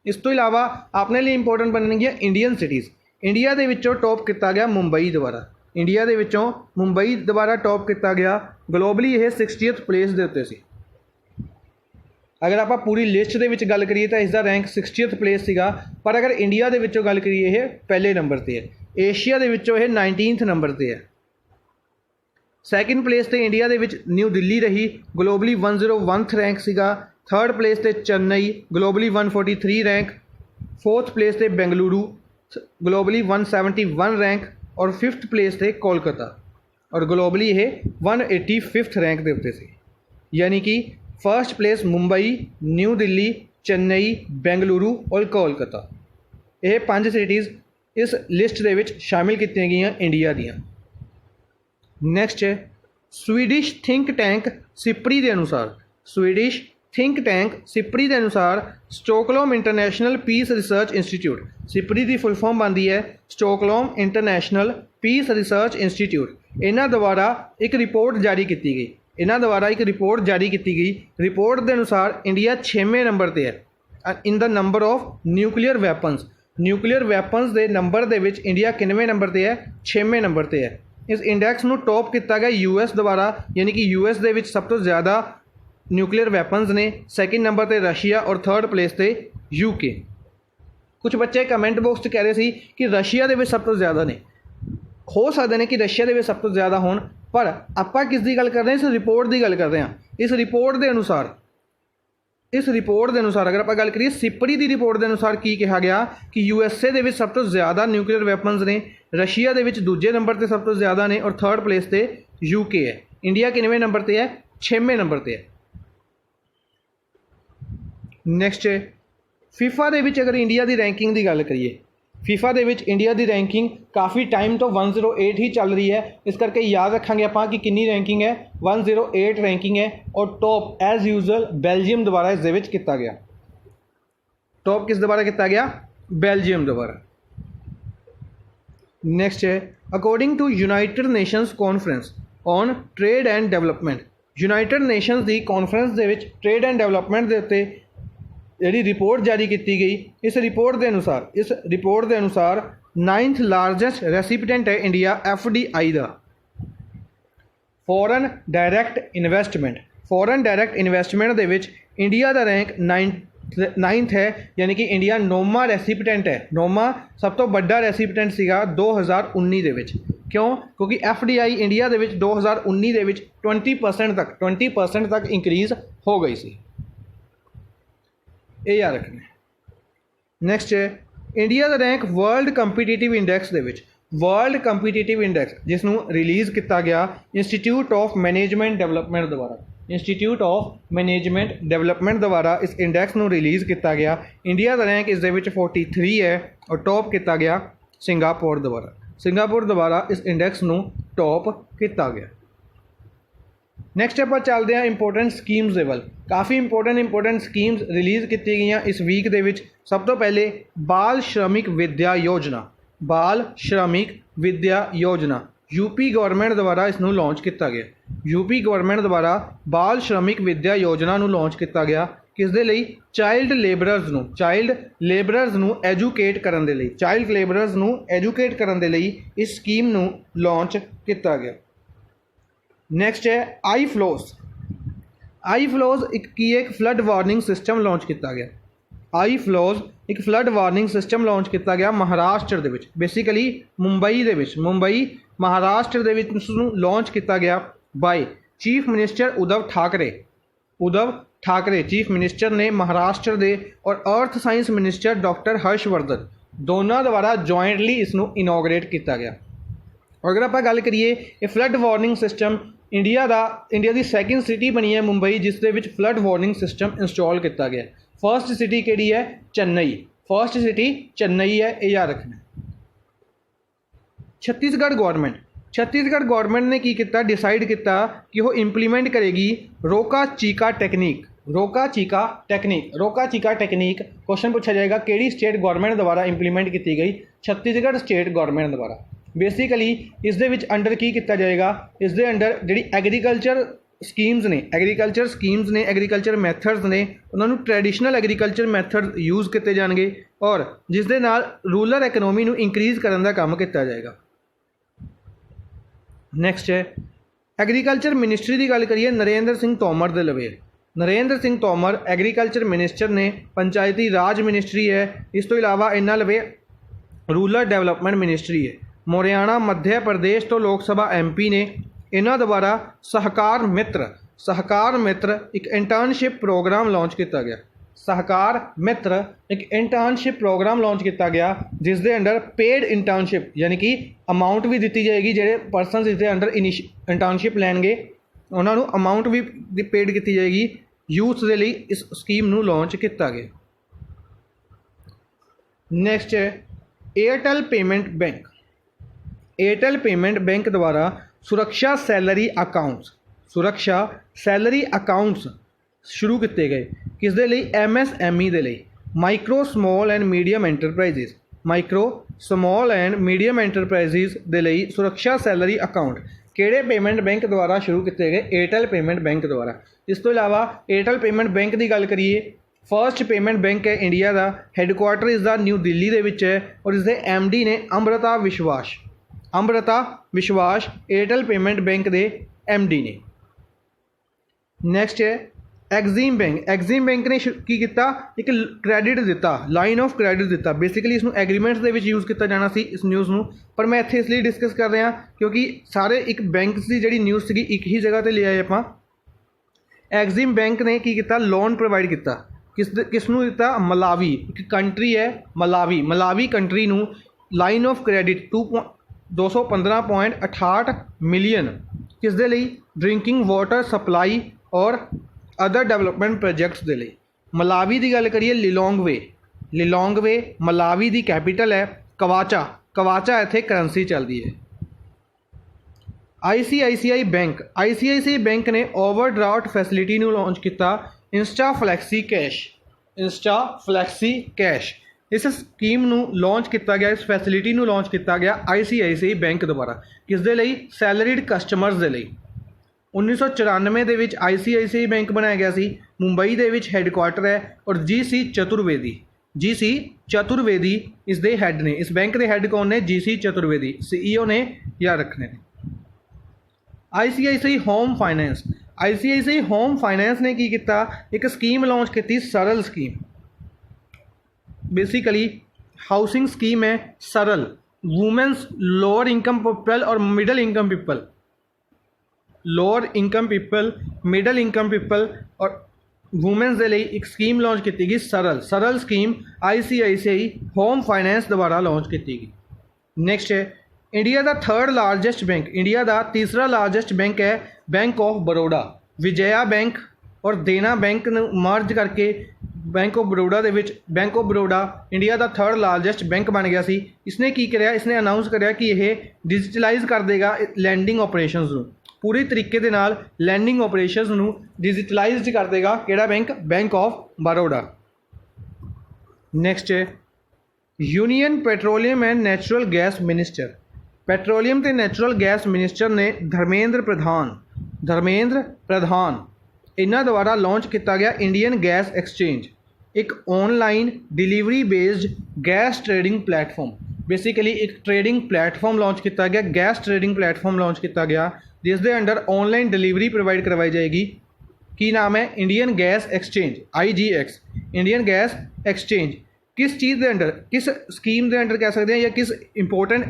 इस तो इलावा अपने लिए इंपोर्टेंट बननगियां इंडियन सिटीज़। इंडिया के विचों टॉप किया गया मुंबई द्वारा, इंडिया के विचों मुंबई द्वारा टॉप किया गया। ग्लोबली यह 60th प्लेस के उत्ते सी। अगर आप पूरी लिस्ट के गल करिए तो इसका रैंक 60th प्लेस सीगा, पर अगर इंडिया के विचों गल करिए यह पहले नंबर पर है। एशिया के विचों यह 19th नंबर पर है। सैकेंड प्लेस ते इंडिया के विच न्यू दिल्ली रही, ग्लोबली 101th रैंक सीगा। थर्ड प्लेस ते Chennai, globally 143 rank. Fourth place ते बेंगलुरु, ग्लोबली 171 रैंक। और फिफ्थ प्लेस ते कोलकाता और ग्लोबली ये 185th रैंक के उत्ते सी। यानी कि first place Mumbai, new Delhi, Chennai, Bengaluru और कोलकाता, ये 5 सिटीज़ इस लिस्ट के विच शामिल की गई इंडिया दियाँ। नैक्सट है स्वीडिश थिंक टैंक सिप्री के अनुसार, स्वीडिश थिंक टैंक सिप्री के अनुसार Stockholm international peace research institute, SIPRI की फुल फॉर्म बनती है Stockholm international peace research institute. इन्हों द्वारा एक रिपोर्ट जारी की गई, इन्हों द्वारा एक रिपोर्ट जारी की गई। रिपोर्ट के अनुसार इंडिया 6वें नंबर पर है in the number of nuclear weapons. Nuclear weapons के नंबर के विच इंडिया किनवें नंबर पर है? 6वें नंबर पर है। इस इंडैक्स में टॉप किया गया US द्वारा, यानी कि US के सब तो ज़्यादा न्यूक्लीयर वैपन्स ने। सैकेंड नंबर पर रशिया और थर्ड प्लेस पे UK। कुछ बच्चे कमेंट बॉक्स कह रहे थे कि रशिया के सब तो ज़्यादा ने, हो सकते हैं कि रशिया के सब तो ज़्यादा होन, पर आप किस की गल कर रहे हैं? इस रिपोर्ट की गल कर रहे हैं। इस रिपोर्ट के अनुसार अगर आप गल करिए सिप्री की रिपोर्ट के अनुसार की कहा गया कि USA के सब तो ज़्यादा न्यूक्लीयर वैपन्स ने, रशिया के दूजे नंबर पर सब तो ज़्यादा ने और थर्ड प्लेस पे UK है। इंडिया किनवें नंबर पर है? 6वें नंबर पर है। नैक्सट है फीफा दे विच अगर इंडिया की रैंकिंग की गल करिए, फीफा दे विच इंडिया की रैंकिंग काफ़ी टाइम तो 108 ही चल रही है। इस करके याद रखांगे आप कि कितनी रैंकिंग है, 108 रैंकिंग है। और टॉप एज यूजल बेल्जियम द्वारा इस विच किया गया। टॉप किस द्वारा किया गया? बेल्जियम द्वारा। नैक्सट है according to United Nations conference on trade and development, United Nations की कॉन्फ्रेंस के विच ट्रेड एंड डेवलपमेंट के उत्ते जी रिपोर्ट जारी की गई। इस रिपोर्ट के अनुसार 9th लार्जेस्ट रेसिपिडेंट है इंडिया FDI का। फॉरन डायरैक्ट इन्वेस्टमेंट के इंडिया का रैंक 9th है, यानी कि इंडिया 9वां रेसिपिडेंट है। 9वां सब तो बड़ा रेसिपिडेंट सीगा 2019 के विच। क्यों? क्योंकि FDI इंडिया के 2019 के 20% तक इंक्रीज़ हो गई सी। ये याद रखना। नैक्सट है इंडिया का रैंक वर्ल्ड कंपीटीटिव इंडैक्स के विच, वर्ल्ड कंपीटीटिव इंडैक्स जिसनों रिलीज़ किया गया इंस्टीट्यूट ऑफ मैनेजमेंट डेवलपमेंट द्वारा। ਇੰਸਟੀਚਿਊਟ ਆਫ ਮੈਨੇਜਮੈਂਟ ਡਿਵੈਲਪਮੈਂਟ ਦੁਆਰਾ ਇਸ ਇੰਡੈਕਸ ਨੂੰ ਰਿਲੀਜ਼ ਕੀਤਾ ਗਿਆ। ਇੰਡੀਆ ਦਾ ਰੈਂਕ ਇਸ ਦੇ ਵਿੱਚ 43 ਹੈ ਔਰ ਟੌਪ ਕੀਤਾ ਗਿਆ ਸਿੰਗਾਪੁਰ ਦੁਆਰਾ ਇਸ ਇੰਡੈਕਸ ਨੂੰ ਟੌਪ ਕੀਤਾ ਗਿਆ। ਨੈਕਸਟ ਆਪਾਂ ਚੱਲਦੇ ਹਾਂ ਇੰਪੋਰਟੈਂਟ ਸਕੀਮਸ ਦੇ ਵੱਲ। ਕਾਫੀ ਇੰਪੋਰਟੈਂਟ ਸਕੀਮਸ ਰਿਲੀਜ਼ ਕੀਤੀ ਗਈਆਂ ਇਸ ਵੀਕ ਦੇ ਵਿੱਚ। ਸਭ ਤੋਂ ਪਹਿਲੇ ਬਾਲ ਸ਼੍ਰਮਿਕ ਵਿੱਦਿਆ ਯੋਜਨਾ यूपी ਗਵਰਨਮੈਂਟ ਦੁਆਰਾ ਇਸ ਨੂੰ ਲਾਂਚ ਕੀਤਾ ਗਿਆ। यूपी ਗਵਰਨਮੈਂਟ ਦੁਆਰਾ ਬਾਲ ਸ਼੍ਰਮਿਕ ਵਿੱਦਿਆ ਯੋਜਨਾ ਨੂੰ ਲਾਂਚ ਕੀਤਾ ਗਿਆ। ਕਿਸ ਦੇ ਲਈ? ਚਾਈਲਡ ਲੇਬਰਰਸ ਨੂੰ ਐਜੂਕੇਟ ਕਰਨ ਦੇ ਲਈ ਇਸ ਸਕੀਮ ਨੂੰ ਲਾਂਚ ਕੀਤਾ ਗਿਆ। ਨੈਕਸਟ ਹੈ ਆਈ ਫਲੋਜ਼ ਇੱਕ ਫਲੱਡ ਵਾਰਨਿੰਗ ਸਿਸਟਮ ਲਾਂਚ ਕੀਤਾ ਗਿਆ। ਇੱਕ ਫਲੱਡ ਵਾਰਨਿੰਗ ਸਿਸਟਮ ਲਾਂਚ ਕੀਤਾ ਗਿਆ ਮਹਾਰਾਸ਼ਟਰ ਦੇ ਵਿੱਚ, ਬੇਸਿਕਲੀ ਮੁੰਬਈ ਮਹਾਰਾਸ਼ਟਰ ਦੇ ਵਿੱਚ ਉਸ ਨੂੰ ਲਾਂਚ ਕੀਤਾ ਗਿਆ by chief minister Uddhav Thackeray chief minister ਨੇ ਮਹਾਰਾਸ਼ਟਰ ਦੇ ਔਰ ਅਰਥ ਸਾਇੰਸ ਮਿਨਿਸਟਰ ਡਾਕਟਰ ਹਰਸ਼ਵਰਧਨ ਦੋਨਾਂ ਦੁਆਰਾ ਜੁਆਇੰਟਲੀ ਇਸ ਨੂੰ ਇਨੋਗਰੇਟ ਕੀਤਾ ਗਿਆ। ਅਗਰ ਆਪਾਂ ਗੱਲ ਕਰੀਏ ਇਹ ਫਲੱਡ ਵਾਰਨਿੰਗ ਸਿਸਟਮ ਇੰਡੀਆ ਦੀ ਸੈਕਿੰਡ ਸਿਟੀ ਬਣੀ ਹੈ ਮੁੰਬਈ, ਜਿਸ ਦੇ ਵਿੱਚ ਫਲੱਡ ਵਾਰਨਿੰਗ ਸਿਸਟਮ ਇੰਸਟਾਲ ਕੀਤਾ ਗਿਆ। ਫਸਟ ਸਿਟੀ ਕਿਹੜੀ ਹੈ? ਚੇन्नई ਹੈ, ਇਹ ਯਾਦ ਰੱਖਣਾ। ਛੱਤੀਸਗੜ੍ਹ ਗੌਰਮੈਂਟ ਨੇ ਕੀ ਕੀਤਾ? ਡਿਸਾਈਡ ਕੀਤਾ ਕਿ ਉਹ ਇੰਪਲੀਮੈਂਟ ਕਰੇਗੀ ਰੋਕਾ ਚੀਕਾ ਟੈਕਨੀਕ। ਕੁਐਸਚਨ ਪੁੱਛਿਆ ਜਾਏਗਾ ਕਿਹੜੀ ਸਟੇਟ ਗੌਰਮੈਂਟ ਦੁਆਰਾ ਇੰਪਲੀਮੈਂਟ ਕੀਤੀ ਗਈ? ਛੱਤੀਸਗੜ੍ਹ ਸਟੇਟ ਗੌਰਮੈਂਟ ਦੁਆਰਾ। ਬੇਸਿਕਲੀ ਇਸ ਦੇ ਵਿੱਚ ਅੰਡਰ ਕੀ ਕੀਤਾ ਜਾਏਗਾ? ਇਸ ਦੇ ਅੰਡਰ ਜਿਹੜੀ ਐਗਰੀਕਲਚਰ ਮੈਥਡਸ ਨੇ ਉਹਨਾਂ ਨੂੰ ਟ੍ਰੈਡੀਸ਼ਨਲ ਐਗਰੀਕਲਚਰ ਮੈਥਡ ਯੂਜ਼ ਕੀਤੇ ਜਾਣਗੇ ਔਰ ਜਿਸ ਦੇ ਨਾਲ ਰੂਰਲ ਇਕਨੋਮੀ ਨੂੰ ਇੰਕਰੀਜ਼ ਕਰਨ ਦਾ ਕੰਮ ਕੀਤਾ ਜਾਏਗਾ। ਨੈਕਸਟ ਹੈ ਐਗਰੀਕਲਚਰ ਮਿਨਿਸਟਰੀ ਦੀ ਗੱਲ ਕਰੀਏ ਨਰਿੰਦਰ ਸਿੰਘ ਤੋਮਰ ਐਗਰੀਕਲਚਰ ਮਿਨਿਸਟਰ ਨੇ। ਪੰਚਾਇਤੀ ਰਾਜ ਮਿਨਿਸਟਰੀ ਹੈ। ਇਸ ਤੋਂ ਇਲਾਵਾ ਇਹਨਾਂ ਲਵੇ ਰੂਰਲ ਡਿਵੈਲਪਮੈਂਟ ਮਿਨਿਸਟਰੀ ਹੈ। ਮੋਰਿਆਣਾ ਮੱਧ ਪ੍ਰਦੇਸ਼ ਤੋਂ ਲੋਕ ਸਭਾ MP ਨੇ। ਇਹਨਾਂ ਦੁਆਰਾ ਸਹਿਕਾਰ ਮਿੱਤਰ ਇੱਕ ਇੰਟਰਨਸ਼ਿਪ ਪ੍ਰੋਗਰਾਮ ਲਾਂਚ ਕੀਤਾ ਗਿਆ। ਜਿਸ ਦੇ ਅੰਡਰ ਪੇਡ ਇੰਟਰਨਸ਼ਿਪ ਯਾਨੀ ਕਿ ਅਮਾਊਂਟ ਵੀ ਦਿੱਤੀ ਜਾਏਗੀ। ਜਿਹੜੇ ਪਰਸਨਸ ਇਸ ਦੇ ਅੰਡਰ ਇੰਟਰਨਸ਼ਿਪ ਲੈਣਗੇ ਉਹਨਾਂ ਨੂੰ ਅਮਾਊਂਟ ਵੀ ਪੇਡ ਕੀਤੀ ਜਾਏਗੀ। ਯੂਥ ਦੇ ਲਈ ਇਸ ਸਕੀਮ ਨੂੰ ਲਾਂਚ ਕੀਤਾ ਗਿਆ। ਨੈਕਸਟ ਹੈ ਏਅਰਟੈਲ ਪੇਮੈਂਟ ਬੈਂਕ ਦੁਆਰਾ ਸੁਰੱਖਿਆ ਸੈਲਰੀ ਅਕਾਊਂਟਸ ਸ਼ੁਰੂ ਕੀਤੇ ਗਏ। ਕਿਸ ਦੇ ਲਈ? MSME ਦੇ ਲਈ, ਮਾਈਕਰੋ ਸਮਾਲ ਐਂਡ ਮੀਡੀਅਮ ਐਂਟਰਪ੍ਰਾਈਜ਼ਿਸ ਦੇ ਲਈ ਸੁਰੱਖਿਆ ਸੈਲਰੀ ਅਕਾਊਂਟ ਕਿਹੜੇ ਪੇਮੈਂਟ ਬੈਂਕ ਦੁਆਰਾ ਸ਼ੁਰੂ ਕੀਤੇ ਗਏ? ਏਅਰਟੈਲ ਪੇਮੈਂਟ ਬੈਂਕ ਦੁਆਰਾ। ਇਸ ਤੋਂ ਇਲਾਵਾ ਏਅਰਟੈਲ ਪੇਮੈਂਟ ਬੈਂਕ ਦੀ ਗੱਲ ਕਰੀਏ ਫਸਟ ਪੇਮੈਂਟ ਬੈਂਕ ਹੈ ਇੰਡੀਆ ਦਾ। ਹੈੱਡਕੁਆਟਰ ਇਸ ਦਾ ਨਿਊ ਦਿੱਲੀ ਦੇ ਵਿੱਚ ਹੈ ਔਰ ਇਸ ਦੇ MD ਨੇ ਅੰਮ੍ਰਿਤਾ ਵਿਸ਼ਵਾਸ ਏਅਰਟੈਲ ਪੇਮੈਂਟ ਬੈਂਕ ਦੇ MD ਨੇ। ਨੈਕਸਟ ਹੈ ਐਗਜ਼ੀਮ ਬੈਂਕ ਨੇ ਕੀ ਕੀਤਾ? ਇੱਕ ਕ੍ਰੈਡਿਟ ਦਿੱਤਾ, ਲਾਈਨ ਆਫ ਕ੍ਰੈਡਿਟ ਦਿੱਤਾ। ਬੇਸਿਕਲੀ ਇਸ ਨੂੰ ਐਗਰੀਮੈਂਟਸ ਦੇ ਵਿੱਚ ਯੂਜ਼ ਕੀਤਾ ਜਾਣਾ ਸੀ ਇਸ ਨਿਊਜ਼ ਨੂੰ, ਪਰ ਮੈਂ ਇੱਥੇ ਇਸ ਲਈ ਡਿਸਕਸ ਕਰ ਰਿਹਾ ਕਿਉਂਕਿ ਸਾਰੇ ਇੱਕ ਬੈਂਕਸ ਦੀ ਜਿਹੜੀ ਨਿਊਜ਼ ਸੀਗੀ ਇੱਕ ਹੀ ਜਗ੍ਹਾ 'ਤੇ ਲੈ ਆਏ ਆਪਾਂ। ਐਗਜ਼ੀਮ ਬੈਂਕ ਨੇ ਕੀ ਕੀਤਾ? ਲੋਨ ਪ੍ਰੋਵਾਈਡ ਕੀਤਾ। ਕਿਸ ਨੂੰ ਦਿੱਤਾ? ਮਲਾਵੀ ਇੱਕ ਕੰਟਰੀ ਹੈ ਮਲਾਵੀ ਕੰਟਰੀ ਨੂੰ ਲਾਈਨ ਆਫ ਕ੍ਰੈਡਿਟ 215.68 ਮਿਲੀਅਨ। ਕਿਸ ਦੇ ਲਈ? ਡਰਿੰਕਿੰਗ ਵਾਟਰ ਸਪਲਾਈ ਔਰ ਅਦਰ ਡਿਵੈਲਪਮੈਂਟ ਪ੍ਰੋਜੈਕਟਸ ਦੇ ਲਈ। ਮਲਾਵੀ ਦੀ ਗੱਲ ਕਰੀਏ ਲਿਲੋਂਗਵੇ ਮਲਾਵੀ ਦੀ ਕੈਪੀਟਲ ਹੈ। ਕਵਾਚਾ ਇੱਥੇ ਕਰੰਸੀ ਚੱਲਦੀ ਹੈ। ICICI ਬੈਂਕ ਨੇ ਓਵਰਡਰਾਫਟ ਫੈਸਿਲਿਟੀ ਨੂੰ ਲਾਂਚ ਕੀਤਾ। ਇੰਸਟਾ ਫਲੈਕਸੀ ਕੈਸ਼ ਇਸ ਸਕੀਮ ਨੂੰ ਲਾਂਚ ਕੀਤਾ ਗਿਆ। ਇਸ ਫੈਸਿਲਿਟੀ ਨੂੰ ਲਾਂਚ ਕੀਤਾ ਗਿਆ ICICI ਬੈਂਕ ਦੁਆਰਾ। ਕਿਸ ਦੇ ਲਈ? ਸੈਲਰੀਡ ਕਸਟਮਰਸ ਦੇ ਲਈ। 1994 ਦੇ ਵਿੱਚ ICICI ਬੈਂਕ ਬਣਾਇਆ ਗਿਆ ਸੀ। ਮੁੰਬਈ ਦੇ ਵਿੱਚ ਹੈੱਡਕੁਆਟਰ ਹੈ ਔਰ GC ਚਤੁਰਵੇਦੀ ਇਸ ਦੇ ਹੈੱਡ ਨੇ। ਇਸ ਬੈਂਕ ਦੇ ਹੈੱਡ ਕੌਣ ਨੇ? GC ਚਤੁਰਵੇਦੀ CEO ਨੇ, ਯਾਦ ਰੱਖਣੇ ਨੇ। ICICI ਹੋਮ ਫਾਈਨੈਂਸ ਨੇ ਕੀ ਕੀਤਾ? ਇੱਕ ਸਕੀਮ ਲਾਂਚ ਕੀਤੀ, ਸਰਲ ਸਕੀਮ। ਬੇਸਿਕਲੀ ਹਾਊਸਿੰਗ ਸਕੀਮ ਹੈ ਸਰਲ। ਵੂਮੈਨਸ ਲੋਅਰ ਇਨਕਮ ਪੀਪਲ ਔਰ ਮਿਡਲ ਇਨਕਮ ਪੀਪਲ ਔਰ ਵੂਮੈਨਸ ਦੇ ਲਈ ਇੱਕ ਸਕੀਮ ਲਾਂਚ ਕੀਤੀ ਗਈ ਸਰਲ ਸਕੀਮ ICICI ਹੋਮ ਫਾਈਨੈਂਸ ਦੁਆਰਾ ਲਾਂਚ ਕੀਤੀ ਗਈ। ਨੈਕਸਟ ਹੈ ਇੰਡੀਆ ਦਾ ਤੀਸਰਾ ਲਾਰਜੈਸਟ ਬੈਂਕ ਹੈ bank of Baroda. Vijaya bank और देना बैंक ਨੂੰ ਮਰਜ ਕਰਕੇ बैंक ऑफ बड़ौदा ਦੇ ਵਿੱਚ bank of Baroda India the third largest bank बन गया ਸੀ। ਇਸਨੇ ਕੀ ਕਰਿਆ, ਇਸਨੇ ਅਨਾਊਂਸ ਕਰਿਆ ਕਿ ਇਹ ਡਿਜੀਟਲਾਈਜ਼ ਕਰ ਦੇਗਾ ਲੈਂਡਿੰਗ ਆਪਰੇਸ਼ਨਸ ਨੂੰ, ਪੂਰੀ ਤਰੀਕੇ ਦੇ ਨਾਲ ਲੈਂਡਿੰਗ ਆਪਰੇਸ਼ਨਸ ਨੂੰ ਡਿਜੀਟਲਾਈਜ਼ਡ ਕਰ ਦੇਗਾ। ਕਿਹੜਾ bank? Bank of Baroda. Next ਹੈ union petroleum and natural gas minister. Petroleum ਤੇ ਨੈਚੁਰਲ ਗੈਸ ਮਿਨਿਸਟਰ ਨੇ ਧਰਮੇਂਦਰ ਪ੍ਰਧਾਨ ਇਹਨਾਂ ਦੁਆਰਾ ਲਾਂਚ ਕੀਤਾ ਗਿਆ ਇੰਡੀਅਨ ਗੈਸ ਐਕਸਚੇਂਜ, ਇੱਕ online delivery based gas trading platform. Basically ਇੱਕ ਟ੍ਰੇਡਿੰਗ ਪਲੇਟਫਾਰਮ ਲਾਂਚ ਕੀਤਾ ਗਿਆ, ਗੈਸ ਟ੍ਰੇਡਿੰਗ ਪਲੇਟਫਾਰਮ ਲਾਂਚ ਕੀਤਾ ਗਿਆ ਜਿਸ ਦੇ ਅੰਡਰ ਆਨਲਾਈਨ ਡਿਲੀਵਰੀ ਪ੍ਰੋਵਾਈਡ ਕਰਵਾਈ ਜਾਏਗੀ। ਕੀ ਨਾਮ ਹੈ? Indian gas exchange, IGX, Indian gas exchange. किस चीज़ के अंडर, किस स्कीम के अंडर कह सकते हैं या किस इंपोर्टेंट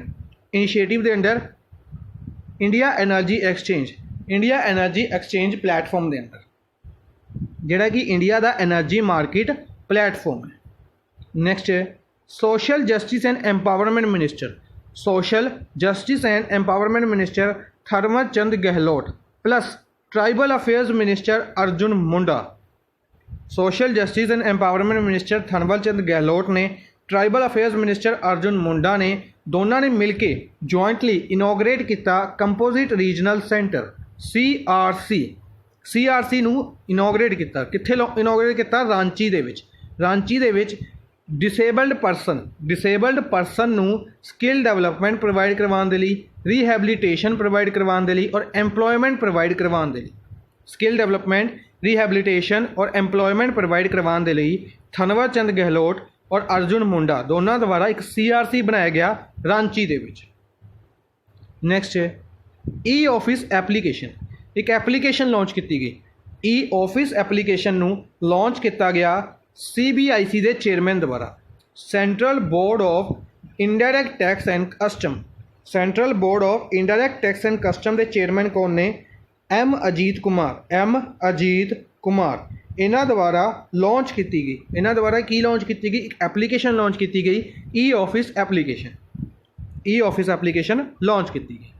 इनिशिएटिव के under? India energy exchange platform के अंडर, जिहड़ा कि इंडिया का एनर्जी मार्केट प्लेटफॉर्म है। नैक्सट है social justice and empowerment minister Thawar Chand Gehlot plus tribal affairs minister Arjun Munda. Social justice and empowerment minister Thawar Chand Gehlot ने tribal affairs minister Arjun Munda ने दोनों ने मिलके जॉइंटली इनोग्रेट किया कंपोजिट रीजनल सेंटर CRC नू इनोग्रेट किया। कित्थे इनोग्रेट किया? रांची दे विच डिसेबल्ड परसन नू स्किल डेवलपमेंट प्रोवाइड करवाने दे लई, रिहैबिलिटेशन प्रोवाइड करवाने दे लई और एम्पलॉयमेंट प्रोवाइड करवाने दे लई, स्किल डेवलपमेंट, रिहैबिलिटेशन और एम्पलॉयमेंट प्रोवाइड करवाने के लिए थनवर चंद गहलोत और अर्जुन मुंडा दोनों द्वारा एक CRC बनाया गया रांची दे विच। नैक्सट है ऑफिस एप्लीकेशन, एक एप्लीकेशन लॉन्च की गई। ऑफिस एप्लीकेशन नू लॉन्च किया गया CBIC के चेयरमैन द्वारा। Central board of indirect tax and custom के चेयरमैन कौन ने? एम अजीत कुमार इन्हां द्वारा लॉन्च की गई। इन्हां द्वारा की लॉन्च की गई? एक एप्लीकेशन लॉन्च की गई, ऑफिस एप्लीकेशन लॉन्च की गई।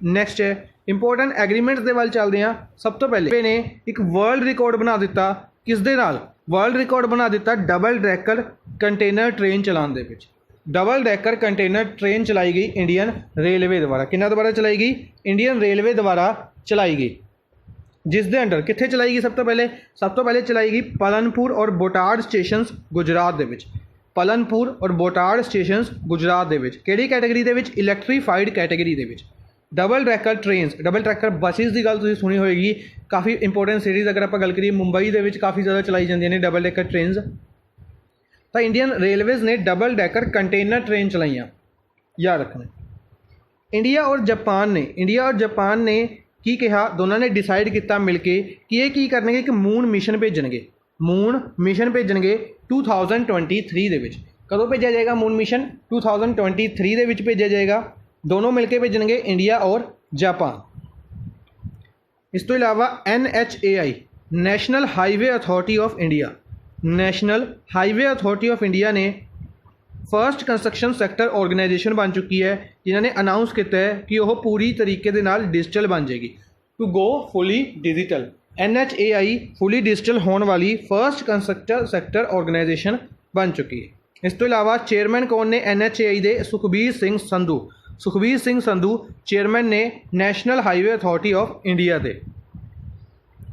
नैक्सट है इंपोर्टेंट एग्रीमेंट्स के वाल चलते हैं। सब तो पहले ने एक वर्ल्ड रिकॉर्ड बना दिता। किस दे नाल? वर्ल्ड रिकॉर्ड बना दिता डबल डैकर कंटेनर ट्रेन चलाने दे विच। डबल डैकर कंटेनर ट्रेन चलाई गई इंडियन रेलवे द्वारा। किन्ना द्वारा चलाई गई? इंडियन रेलवे द्वारा चलाई गई। जिस दे अंडर कित्थे चलाई गई? सब तो पहले चलाई गई पलनपुर और बोटाड स्टेशनस गुजरात दे विच। पलनपुर और बोटाड स्टेशनस गुजरात दे विच किहड़ी कैटेगरी दे विच? इलैक्ट्रीफाइड कैटेगरी दे विच। Double decker trains, double decker buses की गल तुसीं सुनी होएगी। काफ़ी इंपोर्टेंट सिटीज़ अगर आप गल करिए मुंबई दे विच काफ़ी ज़्यादा चलाई जांदियां ने डबल ट्रैकर ट्रेनस। तो इंडियन रेलवेज़ ने डबल डैकर कंटेनर ट्रेन चलाइयाँ, याद रखना। इंडिया और जापान ने की कहा? दोनों ने डिसाइड किया मिलके कि ये की करनगे, एक मून मिशन भेजणगे 2023 दे विच। कदों भेजा जाएगा मून मिशन? 2023 दे विच भेजा जाएगा। दोनों मिलके भेजणगे इंडिया और जापान। इस तो इलावा NHAI national highway authority of India ने फर्स्ट कंस्ट्रक्शन सैक्टर ऑर्गेनाइजेशन बन चुकी है, जिन्होंने अनाउंस किया है कि वह पूरी तरीके के नाल डिजिटल बन जाएगी, to go fully digital. NHAI fully digital होने वाली फर्स्ट कंस्ट्रक्शन सैक्टर ऑर्गेनाइजेशन बन चुकी है। इस तो इलावा चेयरमैन कौन ने? NHAI दे सुखबीर सिंह संधू चेयरमैन ने national highway authority of India they.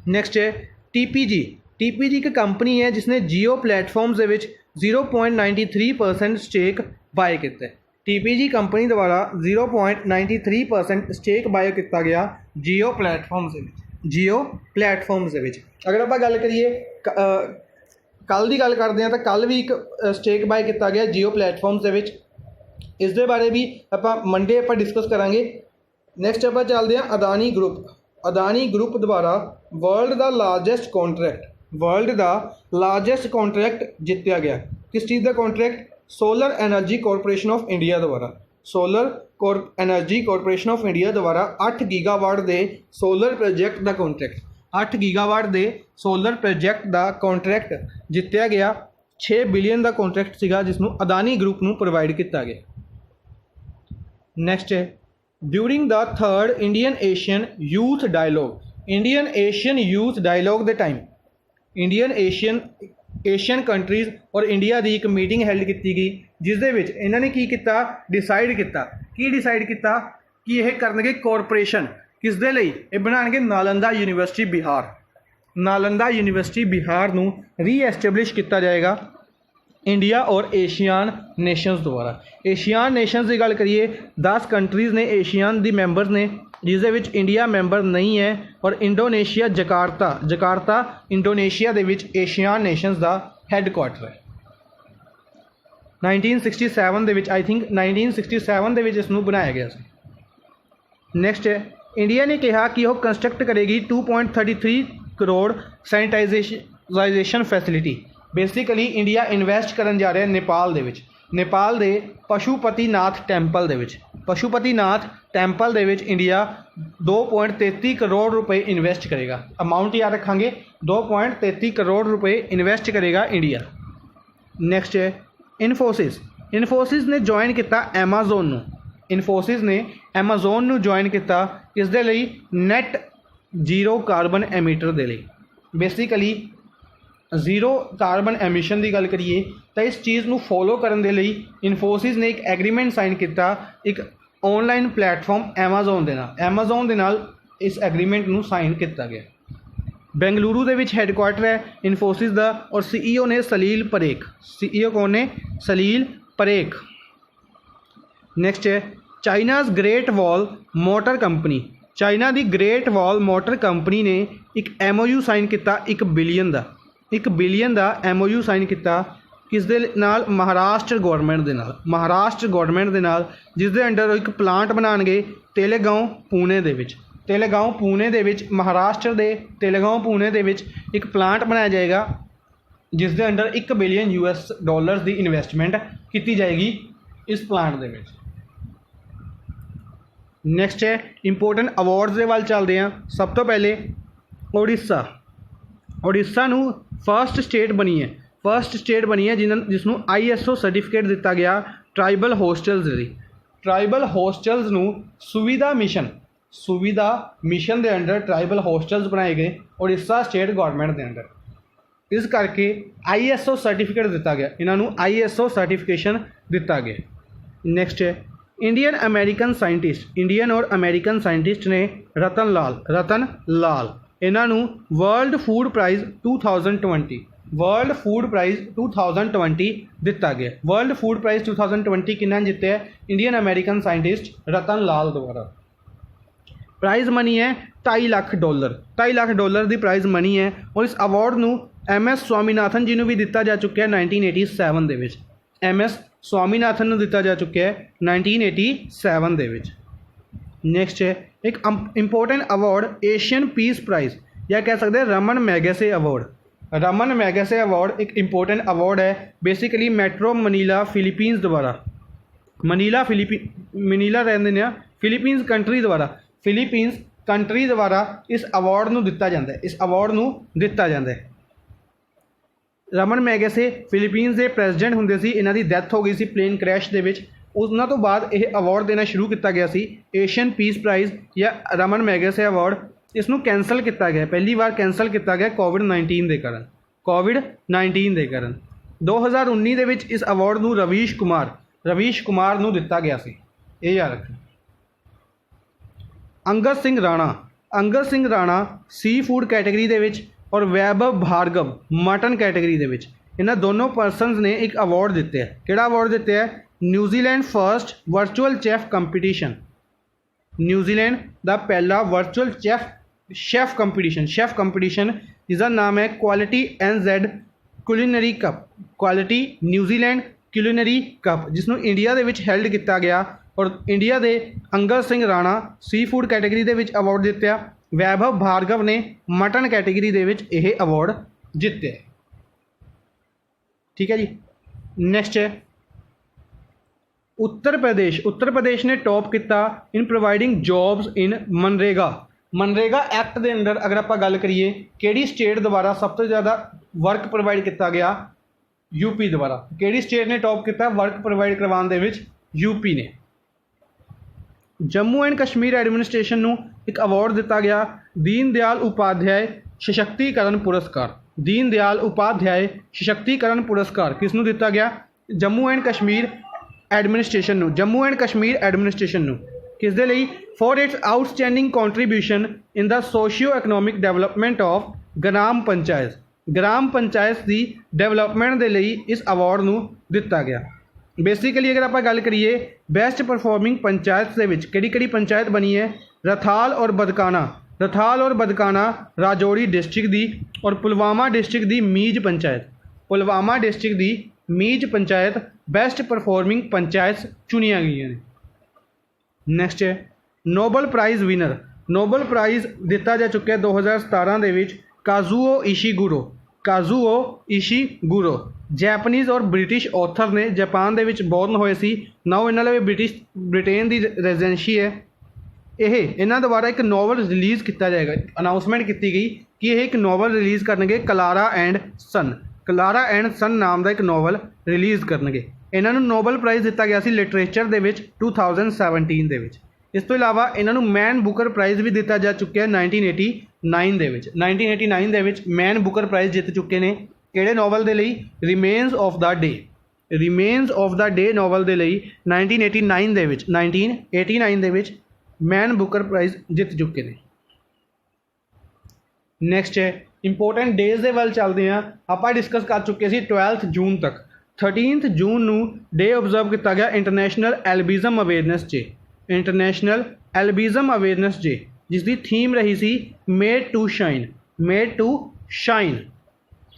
Next है TPG एक कंपनी है जिसने जियो प्लेटफॉर्म्स के 0.93% स्टेक बाय किया। TPG कंपनी द्वारा 0.93% स्टेक बाय किया गया जियो प्लेटफॉर्म्स के। अगर आप गल करिए कल की गल करते हैं तो कल भी एक स्टेक बाय किया गया जियो प्लेटफॉर्म्स के। इस दे बारे भी आप मंडे आप डिस्कस करांगे। नैक्सट आप चलते हैं अदानी ग्रुप द्वारा वर्ल्ड का लार्जेस्ट कॉन्ट्रैक्ट जितया गया। किस चीज़ का contract? Solar energy corporation of India द्वारा। 8 गीगावाट के सोलर प्रोजैक्ट का कॉन्ट्रैक्ट 8 गीगावाट के सोलर प्रोजैक्ट का कॉन्ट्रैक्ट जितया गया। 6 बिलियन का कॉन्ट्रैक्ट सीगा जिसनों अदानी ग्रुप नूं प्रोवाइड किया गया। नैक्सट है during the third Indian Asian youth dialogue Indian Asian youth dialogue ਦੇ ਟਾਈਮ ਇੰਡੀਅਨ ਏਸ਼ੀਅਨ ਕੰਟਰੀਜ਼ ਔਰ ਇੰਡੀਆ ਦੀ ਇੱਕ ਮੀਟਿੰਗ ਹੈਲਡ ਕੀਤੀ ਗਈ, ਜਿਸ ਦੇ ਵਿੱਚ ਇਹਨਾਂ ਨੇ ਕੀ ਕੀਤਾ, ਡਿਸਾਈਡ ਕੀਤਾ ਕਿ ਇਹ ਕਰਨਗੇ ਕਾਰਪੋਰੇਸ਼ਨ। ਕਿਸ ਦੇ ਲਈ? ਇਹ ਬਣਾਉਣਗੇ ਨਾਲੰਦਾ ਯੂਨੀਵਰਸਿਟੀ ਬਿਹਾਰ ਨੂੰ ਰੀਐਸਟੈਬਲਿਸ਼ ਕੀਤਾ ਜਾਏਗਾ ਇੰਡੀਆ ਔਰ ਏਸ਼ੀਆਨ ਨੇਸ਼ਨਸ ਦੁਆਰਾ। ਏਸ਼ੀਆਨ ਨੇਸ਼ਨਸ ਦੀ ਗੱਲ ਕਰੀਏ 10 ਕੰਟਰੀਜ਼ ਨੇ ਏਸ਼ੀਆਨ ਦੀ ਮੈਂਬਰਸ ਨੇ, ਜਿਸ ਦੇ ਵਿੱਚ ਇੰਡੀਆ ਮੈਂਬਰ ਨਹੀਂ ਹੈ, ਔਰ ਇੰਡੋਨੇਸ਼ੀਆ ਜਕਾਰਤਾ ਇੰਡੋਨੇਸ਼ੀਆ ਦੇ ਵਿੱਚ ਏਸ਼ੀਆਨ ਨੇਸ਼ਨਸ ਦਾ ਹੈੱਡਕੁਆਟਰ ਹੈ। 1967 ਦੇ ਵਿੱਚ 1967 ਦੇ ਵਿੱਚ ਇਸ ਨੂੰ ਬਣਾਇਆ ਗਿਆ ਸੀ। ਨੈਕਸਟ ਹੈ, ਇੰਡੀਆ ਨੇ ਕਿਹਾ ਕਿ ਉਹ ਕੰਸਟਰਕਟ ਕਰੇਗੀ 2.33 crore sanitization facility. Basically India invest ਕਰਨ ਜਾ ਰਿਹਾ ਨੇਪਾਲ ਦੇ ਵਿੱਚ, ਨੇਪਾਲ ਦੇ ਪਸ਼ੂਪਤੀਨਾਥ ਟੈਂਪਲ ਦੇ ਵਿੱਚ ਇੰਡੀਆ 2.33 ਕਰੋੜ ਰੁਪਏ ਇਨਵੈਸਟ ਕਰੇਗਾ। ਅਮਾਊਂਟ ਯਾਦ ਰੱਖਾਂਗੇ, 2.33 ਕਰੋੜ ਰੁਪਏ ਇਨਵੈਸਟ ਕਰੇਗਾ ਇੰਡੀਆ। ਨੈਕਸਟ ਹੈ ਇਨਫੋਸਿਸ ਨੇ ਜੁਆਇਨ ਕੀਤਾ ਐਮਾਜ਼ੋਨ ਨੂੰ ਜੁਆਇਨ ਕੀਤਾ। ਇਸ ਦੇ ਲਈ ਨੈਟ ਜ਼ੀਰੋ ਕਾਰਬਨ ਐਮੀਟਰ ਦੇ ਲਈ। ਬੇਸਿਕਲੀ ਜ਼ੀਰੋ ਕਾਰਬਨ ਐਮਿਸ਼ਨ ਦੀ ਗੱਲ ਕਰੀਏ ਤਾਂ ਇਸ ਚੀਜ਼ ਨੂੰ ਫੋਲੋ ਕਰਨ ਦੇ ਲਈ ਇਨਫੋਸਿਸ ਨੇ ਇੱਕ ਐਗਰੀਮੈਂਟ ਸਾਈਨ ਕੀਤਾ ਇੱਕ ਔਨਲਾਈਨ ਪਲੇਟਫਾਰਮ ਐਮਾਜ਼ੋਨ ਦੇ ਨਾਲ ਇਸ ਐਗਰੀਮੈਂਟ ਨੂੰ ਸਾਈਨ ਕੀਤਾ ਗਿਆ। ਬੈਂਗਲੁਰੂ ਦੇ ਵਿੱਚ ਹੈੱਡਕੁਆਟਰ ਹੈ ਇਨਫੋਸਿਸ ਦਾ, ਔਰ CEO ਨੇ ਸਲੀਲ ਪਰੇਖ। CEO ਕੌਣ ਨੇ? ਸਲੀਲ ਪਰੇਖ। ਨੈਕਸਟ ਹੈ ਚਾਈਨਾਜ਼ ਗ੍ਰੇਟ ਵਾਲ ਮੋਟਰ ਕੰਪਨੀ। ਚਾਈਨਾ ਦੀ ਗ੍ਰੇਟ ਵਾਲ ਮੋਟਰ ਕੰਪਨੀ ਨੇ ਇੱਕ MOU ਸਾਈਨ ਕੀਤਾ 1 ਬਿਲੀਅਨ ਦਾ MOU ਸਾਈਨ ਕੀਤਾ। ਕਿਸ ਦੇ ਨਾਲ? ਮਹਾਰਾਸ਼ਟਰ ਗੌਰਮੈਂਟ ਦੇ ਨਾਲ, ਜਿਸ ਦੇ ਅੰਡਰ ਇੱਕ ਪਲਾਂਟ ਬਣਾਉਣਗੇ ਤੇਲੇਗਾਓਂ ਪੂਨੇ ਦੇ ਵਿੱਚ ਮਹਾਰਾਸ਼ਟਰ ਦੇ ਤੇਲੇਗਾਓਂ ਪੂਨੇ ਦੇ ਵਿੱਚ ਇੱਕ ਪਲਾਂਟ ਬਣਾਇਆ ਜਾਏਗਾ, ਜਿਸ ਦੇ ਅੰਡਰ $1 ਬਿਲੀਅਨ ਦੀ ਇਨਵੈਸਟਮੈਂਟ ਕੀਤੀ ਜਾਏਗੀ ਇਸ ਪਲਾਂਟ ਦੇ ਵਿੱਚ। ਨੈਕਸਟ ਹੈ ਇੰਪੋਰਟੈਂਟ ਅਵਾਰਡਸ ਦੇ ਵੱਲ ਚੱਲਦੇ ਹਾਂ। ਸਭ ਤੋਂ ਪਹਿਲੇ ਉੜੀਸਾ ਨੂੰ ਫਸਟ ਸਟੇਟ ਬਣੀ ਹੈ ਜਿਸ ਨੂੰ ISO ਸਰਟੀਫਿਕੇਟ ਦਿੱਤਾ ਗਿਆ ਟਰਾਈਬਲ ਹੋਸਟਲਸ ਨੂੰ ਸੁਵਿਧਾ ਮਿਸ਼ਨ ਦੇ ਅੰਡਰ ਟਰਾਈਬਲ ਹੋਸਟਲਸ ਬਣਾਏ ਗਏ ਉੜੀਸਾ ਸਟੇਟ ਗੌਰਮੈਂਟ ਦੇ ਅੰਡਰ। ਇਸ ਕਰਕੇ ISO ਸਰਟੀਫਿਕੇਟ ਦਿੱਤਾ ਗਿਆ, ਇਹਨਾਂ ਨੂੰ ISO ਸਰਟੀਫਿਕੇਸ਼ਨ ਦਿੱਤਾ ਗਿਆ। ਨੈਕਸਟ ਹੈ ਇੰਡੀਅਨ ਔਰ ਅਮਰੀਕਨ ਸਾਇੰਟਿਸਟ ਨੇ ਰਤਨ ਲਾਲ ਇਹਨਾਂ ਨੂੰ ਵਰਲਡ ਫੂਡ ਪ੍ਰਾਈਜ਼ 2020 ਦਿੱਤਾ ਗਿਆ। ਵਰਲਡ ਫੂਡ ਪ੍ਰਾਈਜ਼ 2020 ਕਿਹਨਾਂ ਜਿੱਤਿਆ? Indian American scientist Rattan Lal ਦੁਆਰਾ। ਪ੍ਰਾਈਜ਼ ਮਨੀ ਹੈ $2.5 ਲੱਖ ਦੀ ਪ੍ਰਾਈਜ਼ ਮਨੀ ਹੈ, ਔਰ ਇਸ ਅਵਾਰਡ ਨੂੰ MS ਸਵਾਮੀਨਾਥਨ ਜੀ ਨੂੰ ਵੀ ਦਿੱਤਾ ਜਾ ਚੁੱਕਿਆ 1987 ਦੇ ਵਿੱਚ। MS ਸਵਾਮੀਨਾਥਨ ਨੂੰ ਦਿੱਤਾ ਜਾ ਚੁੱਕਿਆ 1987 ਦੇ ਵਿੱਚ। ਨੈਕਸਟ ਹੈ ਇੱਕ important award Asian piece price ਜਾਂ ਕਹਿ ਸਕਦੇ ਰਮਨ ਮੈਗੇਸੇ ਅਵਾਰਡ। ਇੱਕ ਇੰਪੋਰਟੈਂਟ ਅਵਾਰਡ ਹੈ ਬੇਸਿਕਲੀ ਮੈਟਰੋ ਮਨੀਲਾ ਫਿਲੀਪੀਨਸ ਦੁਆਰਾ। ਮਨੀਲਾ ਰਹਿੰਦੇ ਨੇ ਫਿਲੀਪੀਨਸ ਕੰਟਰੀ ਦੁਆਰਾ ਇਸ ਅਵਾਰਡ ਨੂੰ ਦਿੱਤਾ ਜਾਂਦਾ ਹੈ। ਰਮਨ ਮੈਗੇਸੇ ਫਿਲੀਪੀਨਸ ਦੇ ਪ੍ਰੈਜ਼ੀਡੈਂਟ ਹੁੰਦੇ ਸੀ, ਇਹਨਾਂ ਦੀ ਡੈਥ ਹੋ ਗਈ ਸੀ ਪਲੇਨ ਕਰੈਸ਼ ਦੇ ਵਿੱਚ। ਉਹਨਾਂ ਤੋਂ ਬਾਅਦ ਇਹ ਅਵਾਰਡ ਦੇਣਾ ਸ਼ੁਰੂ ਕੀਤਾ ਗਿਆ ਸੀ ਏਸ਼ੀਅਨ ਪੀਸ ਪ੍ਰਾਈਜ਼ ਜਾਂ ਰਮਨ ਮੈਗੇਸੇ ਅਵਾਰਡ। ਇਸ ਨੂੰ ਕੈਂਸਲ ਕੀਤਾ ਗਿਆ, ਪਹਿਲੀ ਵਾਰ ਕੈਂਸਲ ਕੀਤਾ ਗਿਆ ਕੋਵਿਡ-19 ਦੇ ਕਾਰਨ। 2019 ਦੇ ਵਿੱਚ ਇਸ ਅਵਾਰਡ ਨੂੰ ਰਵੀਸ਼ ਕੁਮਾਰ ਨੂੰ ਦਿੱਤਾ ਗਿਆ ਸੀ, ਇਹ ਯਾਦ ਰੱਖਣਾ। ਅੰਗਦ ਸਿੰਘ ਰਾਣਾ ਸੀ ਫੂਡ ਕੈਟੇਗਰੀ ਦੇ ਵਿੱਚ ਔਰ ਵੈਭਵ ਭਾਰਗਵ ਮਟਨ ਕੈਟੇਗਰੀ ਦੇ ਵਿੱਚ। ਇਹਨਾਂ ਦੋਨੋਂ ਪਰਸਨਸ ਨੇ ਇੱਕ ਅਵਾਰਡ ਦਿੱਤੇ ਹੈ। ਕਿਹੜਾ ਅਵਾਰਡ ਦਿੱਤੇ ਹੈ? New Zealand first virtual chef competition. New Zealand ਦਾ ਪਹਿਲਾ ਵਰਚੁਅਲ ਸ਼ੈਫ ਕੰਪੀਟੀਸ਼ਨ ਜਿਸਦਾ ਨਾਮ ਹੈ quality NZ culinary New Zealand culinary cup, ਜਿਸ ਨੂੰ ਇੰਡੀਆ ਦੇ ਵਿੱਚ ਹੈਲਡ ਕੀਤਾ ਗਿਆ। ਔਰ ਇੰਡੀਆ ਦੇ ਅੰਗਦ ਸਿੰਘ ਰਾਣਾ ਸੀ ਫੂਡ ਕੈਟੇਗਰੀ ਦੇ ਵਿੱਚ ਅਵਾਰਡ ਜਿੱਤਿਆ। ਵੈਭਵ ਭਾਰਗਵ ਨੇ ਮਟਨ ਕੈਟੇਗਰੀ ਦੇ ਵਿੱਚ ਇਹ ਅਵਾਰਡ ਜਿੱਤਿਆ। ਠੀਕ ਹੈ ਜੀ। ਨੈਕਸਟ ਹੈ ਉੱਤਰ ਪ੍ਰਦੇਸ਼ ਨੇ ਟੌਪ ਕੀਤਾ ਇਨ ਪ੍ਰੋਵਾਈਡਿੰਗ ਜੌਬਸ ਇਨ ਮਨਰੇਗਾ ਐਕਟ ਦੇ ਅੰਡਰ। ਅਗਰ ਆਪਾਂ ਗੱਲ ਕਰੀਏ ਕਿਹੜੀ ਸਟੇਟ ਦੁਆਰਾ ਸਭ ਤੋਂ ਜ਼ਿਆਦਾ ਵਰਕ ਪ੍ਰੋਵਾਈਡ ਕੀਤਾ ਗਿਆ? UP ਦੁਆਰਾ। ਕਿਹੜੀ ਸਟੇਟ ਨੇ ਟੌਪ ਕੀਤਾ ਵਰਕ ਪ੍ਰੋਵਾਈਡ ਕਰਵਾਉਣ ਦੇ ਵਿੱਚ? UP ਨੇ। ਜੰਮੂ ਐਂਡ ਕਸ਼ਮੀਰ ਐਡਮਿਨਿਸਟ੍ਰੇਸ਼ਨ ਨੂੰ ਇੱਕ ਅਵਾਰਡ ਦਿੱਤਾ ਗਿਆ दीन दयाल उपाध्याय सशक्तिकरण पुरस्कार, दीन दयाल उपाध्याय सशक्तिकरण पुरस्कार किसनूं दिता गया? जम्मू एंड कश्मीर एडमिनिस्ट्रेशन नूं, जम्मू एंड कश्मीर एडमिनिस्ट्रेशन नूं। किस दे लई? For its outstanding contribution in the socio economic development of gram panchayat, gram panchayat की डेवलपमेंट के लिए इस अवार्ड नूं दिता गया। बेसिकली अगर आप गल करिए बेस्ट परफॉर्मिंग पंचायत के विच किहड़ी पंचायत बनी है? रथाल और बदकाना, रथाल और बदकाना राजौरी डिस्ट्रिक्ट दी और पुलवामा डिस्ट्रिक्ट दी मीज पंचायत, पुलवामा डिस्ट्रिक्ट दी मीज पंचायत बेस्ट परफॉर्मिंग पंचायत चुनिया गई हैं। नैक्सट है Nobel prize winner, Nobel prize दिता जा चुका है 2017 दे विच Kazuo Ishiguro, Kazuo Ishiguro Japanese और ब्रिटिश ऑथर ने जापान दे विच बॉर्न होए सी। नाउ इन्हां लवे ब्रिटेन की रेजिडेंसी है। यह इन्हां द्वारा एक नॉवल रिलीज़ किया जाएगा, अनाउंसमेंट की गई कि यह एक नॉवल रिलीज़ करनगे, Klara and Sun, Klara and Sun नाम का एक नॉवल रिलीज़ करनगे। इन्हां नूं नोबल प्राइज़ दिता गया सी लिटरेचर दे विच 2017 दे विच। इस तो इलावा इन्हां नूं मैन बुकर प्राइज़ भी दिता जा चुका है 1989 दे विच। 1989 दे विच मैन बुकर प्राइज़ जित चुके ने किहड़े नॉवल दे लई? Remains of the Day, Remains of the Day novel दे लई 1989 दे विच, 1989 दे विच मैन बुकर प्राइज़ जित चुके ने। नैक्सट है इंपोर्टेंट डेज के वाल चलते हैं। आप डिस्कस कर चुके सी 12 जून तक। 13 जून नूं डे ऑबजर्व किया गया international albinism awareness day, international albinism awareness day जिसकी थीम रही सी made to shine, made to shine.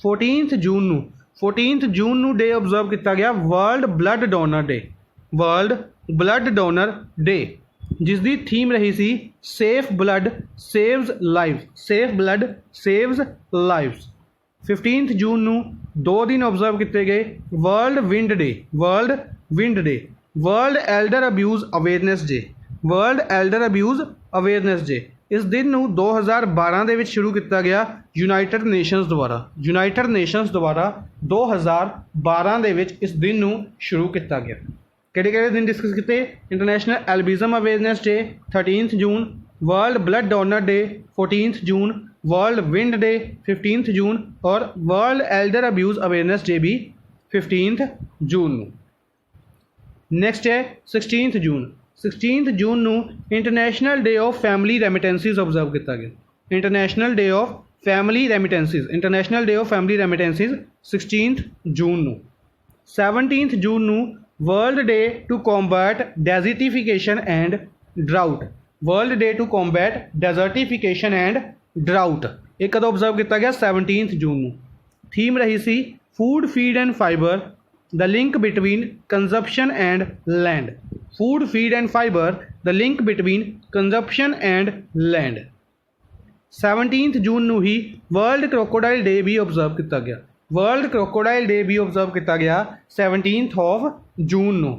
14 June नूं 14 जून नूं डे ऑबजर्व किया गया world blood donor day, world blood donor day जिसकी थीम रही सी safe blood saves life, safe blood saves lives. 15 June नूं 2 दिन ऑबजर्व किए गए world wind day, world wind day, world elder abuse awareness day, world elder abuse awareness day. इस दिन नूं 2012 दे विच शुरू किया गया यूनाइटेड नेशनस द्वारा, यूनाइटेड नेशनस द्वारा 2012 दे विच इस दिन नूं शुरू किया गया। किहड़े दिन डिस्कस किए? इंटरनेशनल एल्बिज़म अवेयरनेस डे 13 जून, वर्ल्ड ब्लड डोनर डे 14 जून, वर्ल्ड विंड डे 15 जून और world elder abuse awareness day भी 15 जून। नैक्सट है 16 जून, 16 जून नूं international day of family remittances observe किया गया, international day of family remittances, international day of family remittances 16 June नूं। 17 June नूं world day to combat desertification and drought, world day to combat desertification and drought एक कदों observe किया गया 17 June नूं। Theme रही सी food feed and fibre the link between consumption and land, food feed and fibre the link between consumption and land. 17 June नूं ही world crocodile day भी ऑबजर्व किया गया, वर्ल्ड क्रोकोडाइल डे भी ऑबजर्व किया गया 17 जून नूं।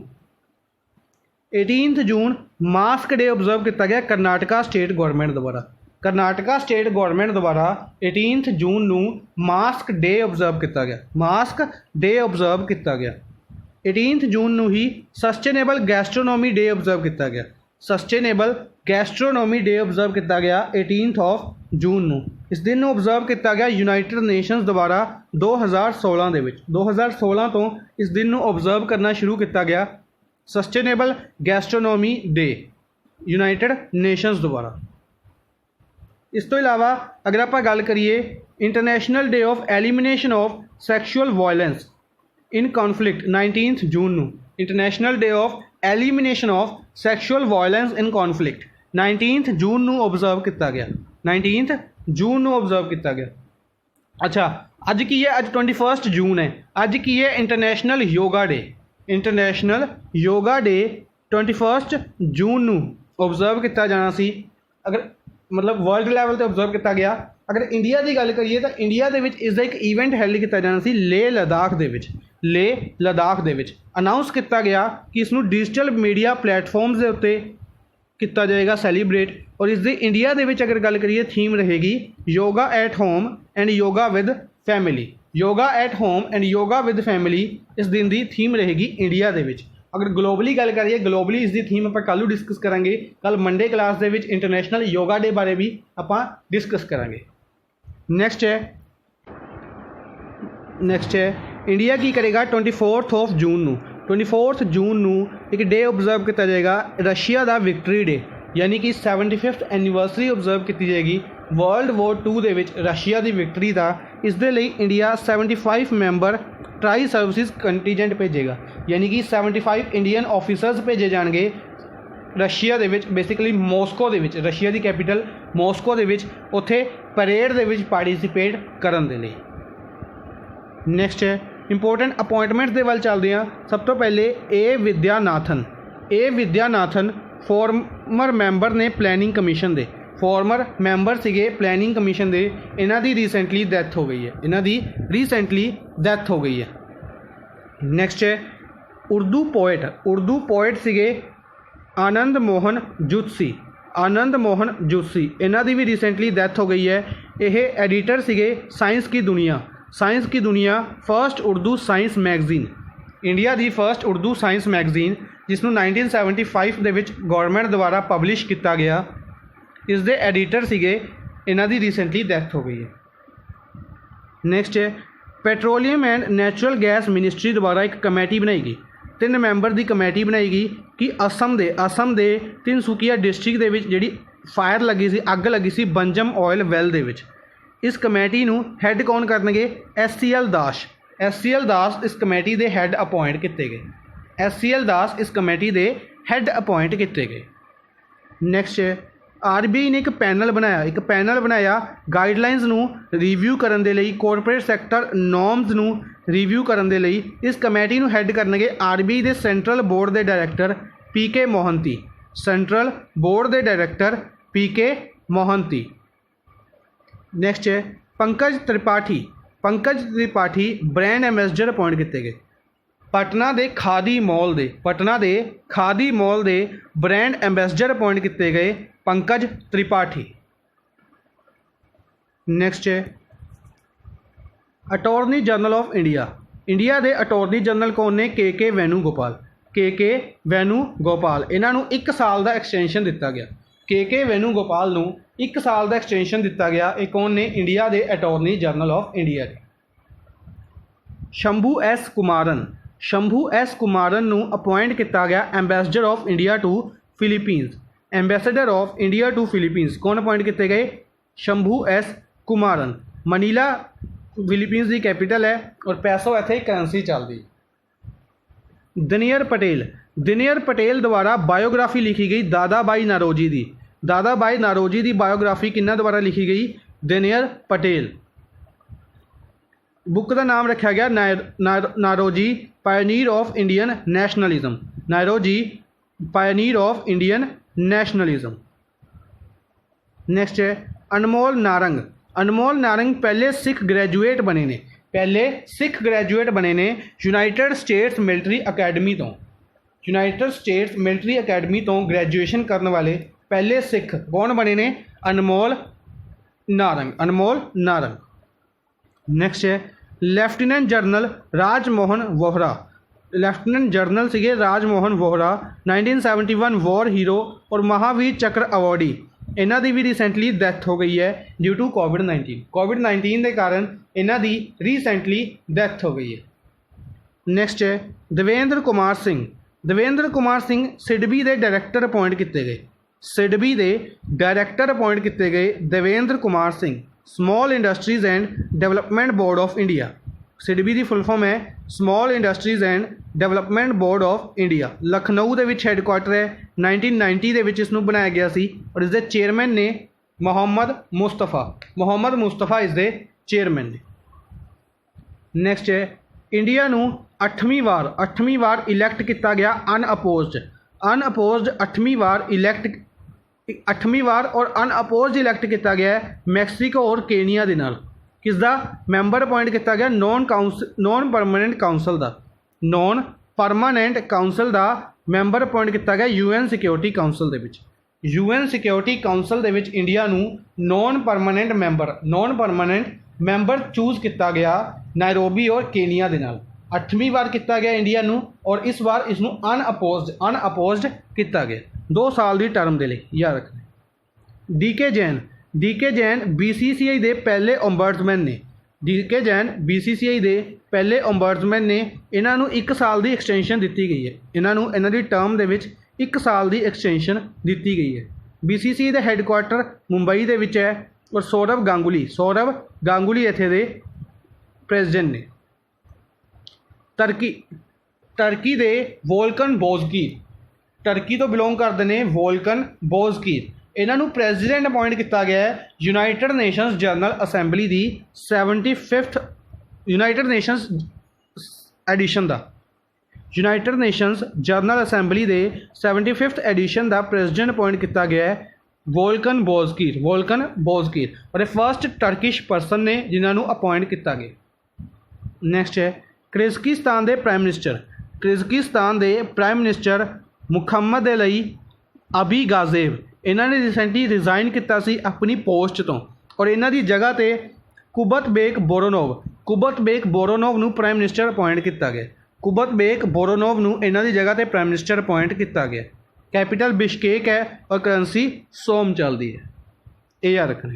18 जून मास्क डे ऑबजर्व किया गया कर्नाटका स्टेट गवर्नमेंट द्वारा, कर्नाटका स्टेट गवर्नमेंट द्वारा 18 जून नूं मास्क डे ऑबजर्व किया गया, मास्क डे ऑबजर्व किया गया। 18 जून नूं ही सस्टेनेबल गैस्ट्रोनोमी डे ऑबजर्व किया गया, सस्टेनेबल गैस्ट्रोनोमी डे ऑबजर्व किया गया 18 जून नूं। इस दिन नूं ऑबजर्व किया गया यूनाइटेड नेशनस द्वारा 2016 दे विच, 2016 तो इस दिन नूं ऑबजर्व करना शुरू किया गया sustainable gastronomy day United Nations द्वारा। इस तो इलावा अगर आप गल करिए international day of elimination of sexual violence in conflict 19 जून नूं, international day of elimination of sexual violence in conflict 19 जून नूं ऑबजर्व किया गया, 19 जून नूं ऑबजर्व किया गया। अच्छा अज की है, अज 21 जून है, अज की है international yoga day, international yoga day 21 जून नूं ऑबजर्व किया जाना सी। अगर मतलब वर्ल्ड लैवल पर ऑबजर्व किया गया। अगर इंडिया की गल करिए तो इंडिया के इसका एक ईवेंट हैल्ड किया जाना सी लेह लद्दाख दे विच, लेह लद्दाख दे विच अनाउंस किया गया कि इसनूं डिजिटल मीडिया प्लेटफॉर्म्स के उत्ते किया जाएगा सैलीब्रेट। और इसकी इंडिया के विच अगर गल करिए थीम रहेगी yoga at home and yoga with family, yoga at home and yoga with family इस दिन की थीम रहेगी इंडिया के विच। अगर ग्लोबली गल करिए, ग्लोबली इसकी थीम आप कल डिस्कस करांगे। कल मंडे क्लास दे विच इंटरनेशनल योगा डे बारे भी आप डिस्कस करांगे। नैक्सट है इंडिया की करेगा 24 जून नू 24 जून नू एक डे ऑबजर्व किया जाएगा रशिया का विक्टरी डे, यानी कि 75th एनिवर्सरी ऑबजर्व की जाएगी वर्ल्ड वॉर 2 दे विच रशिया की विक्टरी का। इस दे लई India 75 member try services contingent भेजेगा, यानी कि 75 इंडियन ऑफिसर्स भेजे जाएंगे रशिया दे विच, बेसिकली मॉस्को दे विच, रशिया की कैपिटल मॉस्को दे विच, उत्थे परेड दे विच पार्टिसिपेट करन दे लई। नैक्सट है इंपोर्टेंट अपॉइंटमेंट के वाल चलते हैं। सब तो पहले ए विद्यानाथन फॉर्मर मैंबर ने प्लैनिंग कमीशन दे, फॉर्मर मैंबर सीगे प्लैनिंग कमीशन दे। इन्हां दी रिसेंटली डैथ हो गई है, नैक्सट है उर्दू पोएट सीगे आनंद मोहन जुत्सी, इन्हां दी भी रिसेंटली डैथ हो गई है। यह एडिटर सीगे साइंस की दुनिया first Urdu science magazine, India की फर्स्ट उर्दू साइंस मैगजीन, जिसनों 1975 दे विच गौरमेंट द्वारा पब्लिश किया गया। इस दे एडिटर सीगे, इन्हां दी रिसेंटली डैथ हो गई है। नैक्सट है petroleum and natural gas ministry द्वारा एक कमेटी बनाई गई, 3 मैंबर की कमेटी बनाई गई कि असम दे तिनसुकिया डिस्ट्रिक्ट दे विच जिहड़ी फायर लगी सी, अग लगी सी बंजम ऑयल वैल दे विच। इस कमेटी नूं हैड कौन करनगे? SCL दास इस कमेटी के हैड अपॉइंट किए गए, इस कमेटी के हैड अपॉइंट किए गए। नैक्सट है RBI ने एक पैनल बनाया गाइडलाइनस नूं रिव्यू करन दे लई, कॉरपोरेट सैक्टर नॉर्म्स नूं रिव्यू करन दे लई। इस कमेटी नूं हैड करनगे RBI के सेंट्रल बोर्ड के डायरैक्टर PK मोहंती। नैक्सट है Pankaj Tripathi brand ambassador appoint किए गए। पटना के खादी मॉल के ब्रांड एम्बेसडर अपॉइंट किए गए पंकज त्रिपाठी। नैक्सट है अटॉर्नी जनरल ऑफ इंडिया के अटॉर्नी जनरल कौन ने? KK वेणुगोपाल। इन्हों 1 साल का एक्सटेंशन दिता गया, KK वेणुगोपाल नूं 1 साल का एक्सटेंशन दिता गया। ये कौन ने? इंडिया के अटॉर्नी जनरल ऑफ इंडिया ने। शंभू एस कुमारन नूं अपॉइंट किया गया एंबेसडर ऑफ इंडिया टू फिलीपीनस। कौन अपॉइंट किए गए? शंभू S कुमारन। मनीला फिलीपीनस की कैपिटल है और पैसों इत्थे करंसी चलती। दनियर पटेल द्वारा बायोग्राफी लिखी गई दादाबाई नारोजी की बायोग्राफी किन्ना द्वारा लिखी गई? दनियर पटेल। बुक का नाम रखा गया Naoroji pioneer of Indian nationalism. Next है अनमोल नारंग पहले सिख ग्रैजुएट बने ने यूनाइटेड स्टेट्स मिलिट्री अकैडमी तो ग्रैजुएशन करने वाले पहले सिख कौन बने ने? अनमोल नारंग। नैक्सट है lieutenant general Rajmohan Vohra 1971 war hero और महावीर चक्र अवॉर्डी। इन्हां दी भी रिसेंटली डैथ हो गई है ड्यू टू कोविड-19 के कारण इन्हां दी रिसेंटली डैथ हो गई है। नैक्सट है देवेंद्र कुमार सिंह सिडबी के डायरैक्टर अपॉइंट किए गए। Devendra Kumar Singh small industries and development board of India. SIDBI की फुल फॉर्म है small industries and development board of India. Lucknow के हैडक्वार्टर है, 1990 के इसनूं बनाया गया सी और इसके चेयरमैन ने मोहम्मद मुस्तफा इसके चेयरमैन ने। नैक्सट है इंडिया नूं 8वीं वार इलैक्ट किया गया अनअपोज्ड 8वीं बार और अनअपोज्ड इलैक्ट किया गया है मैक्सीको और केनिया के नाल। किसका मैंबर अपॉइंट किया गया? नॉन परमानेंट काउंसल का मैंबर अपॉइंट किया गया UN सिक्योरिटी काउंसल दे विच इंडिया नूं नॉन परमानेंट मैंबर चूज किया गया नायरोबी और केनिया के नाल। 8ਵੀं वार किया गया इंडिया नू और इस बार इसनू अनअपोज्ड किया गया 2 साल की टर्म के लिए याद रखना। डी के जैन BCCI के पहले ओम्बर्ड्समैन ने BCCI के पहले ओम्बर्ड्समैन ने इन्हों 1 साल की एक्सटेंशन दी गई है। इन्हों इन्हों की टर्म के 1 साल की एक्सटेंशन दी गई है। BCCI का हैडकुआटर मुंबई के विच है और सौरव गांगुली इत्थे दे प्रेजिडेंट ने। टर्की दे वोल्कन बोजकीर, टर्की तो बिलोंग करते हैं वोल्कन बोजकीर। इन्हों प्रेजिडेंट अपॉइंट किया गया है यूनाइटेड नेशनस जनरल असैंबली की 75th यूनाइटेड नेशनस एडिशन का यूनाइटेड नेशनस जनरल असैंबली के 75th एडिशन का प्रेजिडेंट अपॉइंट किया गया है वोल्कन बोजकीर और फर्स्ट टर्किश परसन ने जिन्होंने अपॉइंट किया गया। नैक्सट है किर्गिस्तान के प्राइम मिनिस्टर मुहम्मद अली अबीगाजेव। इन्होंने रिसेंटली रिजाइन किया अपनी पोस्ट तो और इन्हों की जगह पर कुबतबेक बोरोनोव नू प्राइम मिनिस्टर अपॉइंट किया गया। कुबतबेक बोरोनोव नू इन्हों की जगह पर प्राइम मिनिस्टर अपॉइंट किया गया। कैपिटल बिश्केक है और करंसी सोम चलती है, ये याद रखना।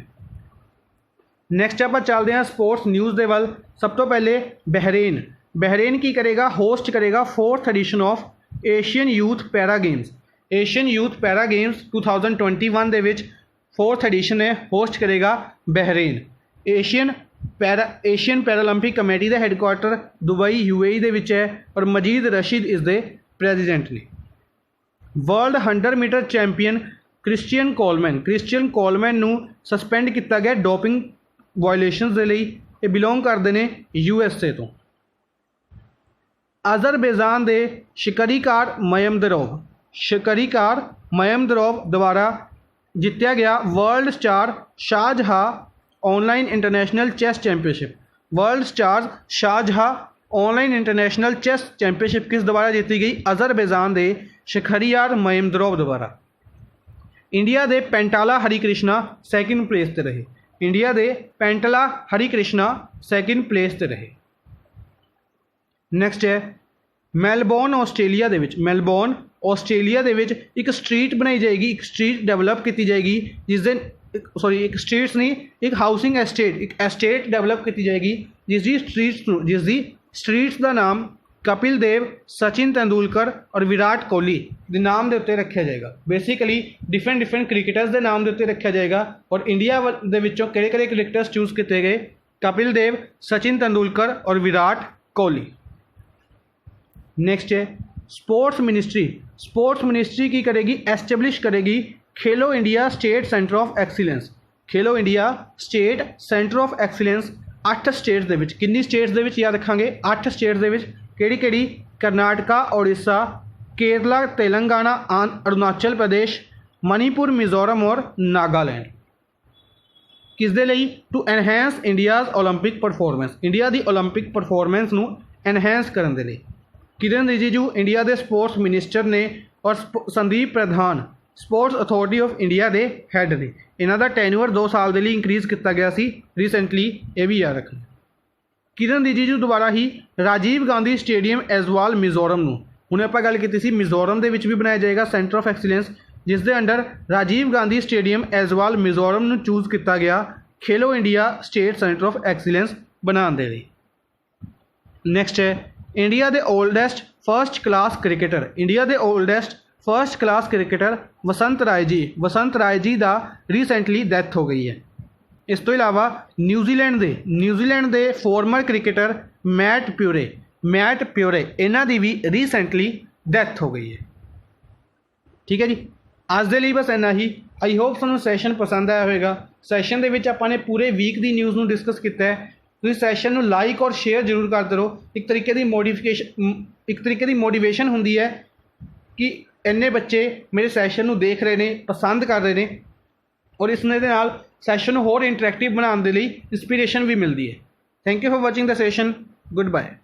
नैक्सट आप चलते हैं स्पोर्ट्स न्यूज़ के वाल। सब तो पहले बहरेन की करेगा, होस्ट करेगा 4th edition of Asian youth para games 2021 के विच 4th एडिशन है, होस्ट करेगा बहरेन। एशियन पैरालंपिक कमेटी का हैडकुआटर दुबई UAE के विच है और मजीद रशीद इसके प्रेजिडेंट ने। World 100 meter champion Christian Coleman नू सस्पेंड किया गया डोपिंग वायलेशनस के लिए। ये बिलोंग करते हैं USA तो। अज़रबैजान के शिकरीकार मयमदरोव द्वारा जितया गया वर्ल्ड स्टार शाहजहाँ ऑनलाइन इंटरनेशनल चेस चैंपियनशिप किस द्वारा जीती गई? अज़रबैजान के शखरियार मयमदरोव द्वारा। इंडिया के पेंटाला हरिकृष्णा सैकेंड प्लेस ते रहे। नैक्सट है मेलबोर्न ऑस्ट्रेलिया के विच एक स्ट्रीट बनाई जाएगी, एक स्ट्रीट डेवलप की जाएगी एक हाउसिंग एस्टेट डेवलप की जाएगी जिसकी स्ट्रीट्स का नाम कपिल देव, सचिन तेंदुलकर और विराट कोहली के नाम के उत्ते रखा जाएगा। बेसिकली डिफरेंट क्रिकेटर्स के नाम के उत्ते रखा जाएगा और इंडिया के विचों किहड़े क्रिकेटर्स चूज किए गए? कपिल देव, सचिन तेंदुलकर और विराट कोहली। नेक्स्ट है स्पोर्ट्स मिनिस्ट्री की करेगी? एस्टेब्लिश करेगी Khelo India state centre of excellence 8 states दे विच। कितनी स्टेट्स दे विच याद रखांगे? 8 स्टेट्स दे विच। केड़ी? करनाटका, उड़ीसा, केरला, तेलंगाना, अरुणाचल प्रदेश, मणिपुर, मिजोरम और नागालैंड। किस दे लई? To enhance India's Olympic performance, India की ओलंपिक परफॉर्मेंस नू एनहेंस करने के लिए। किरण रिजिजू इंडिया के स्पोर्ट्स मिनिस्टर ने और Sandeep Pradhan sports authority of India के हैड ने। इन्हों का टेन्यूअर 2 साल के लिए इंक्रीज़ किया गया रिसेंटली, ये भी याद रखना। किरण रिजिजू द्वारा ही राजीव गांधी स्टेडियम एजवाल मिजोरम नू, हुणे आपां गल कीती सी मिजोरम दे विच भी बनाया जाएगा सेंटर ऑफ एक्सीलेंस, जिस दे अंडर राजीव गांधी स्टेडियम एजवाल मिजोरम नू चूज किया गया खेलो India state centre of excellence बनाने के लिए। नैक्सट है इंडिया के ओल्डेस्ट फर्स्ट क्लास क्रिकेटर वसंत राय जी का रिसेंटली डैथ हो गई है। इस तो इलावा न्यूजीलैंड के फॉर्मर क्रिकेटर मैट प्योरे इन्हों की भी रिसेंटली डैथ हो गई है। ठीक है जी, अज के लिए बस इन्ना ही। आई होप तुहानूं सैशन पसंद आया होगा। सैशन के विच आपां ने पूरे वीक की न्यूज़ नूं डिस्कस किया है। तुसीं सैशन नूं लाइक और शेयर जरूर करते रहो। एक तरीके की मोटिवेशन होंदी है कि इन्ने बच्चे मेरे सैशन नूं देख रहे हैं, पसंद कर रहे हैं और इस दे नाल सैशन होर इंटरैक्टिव बनाने के लिए इंस्पीरेशन भी मिलती है। Thank you for watching the session. Good bye.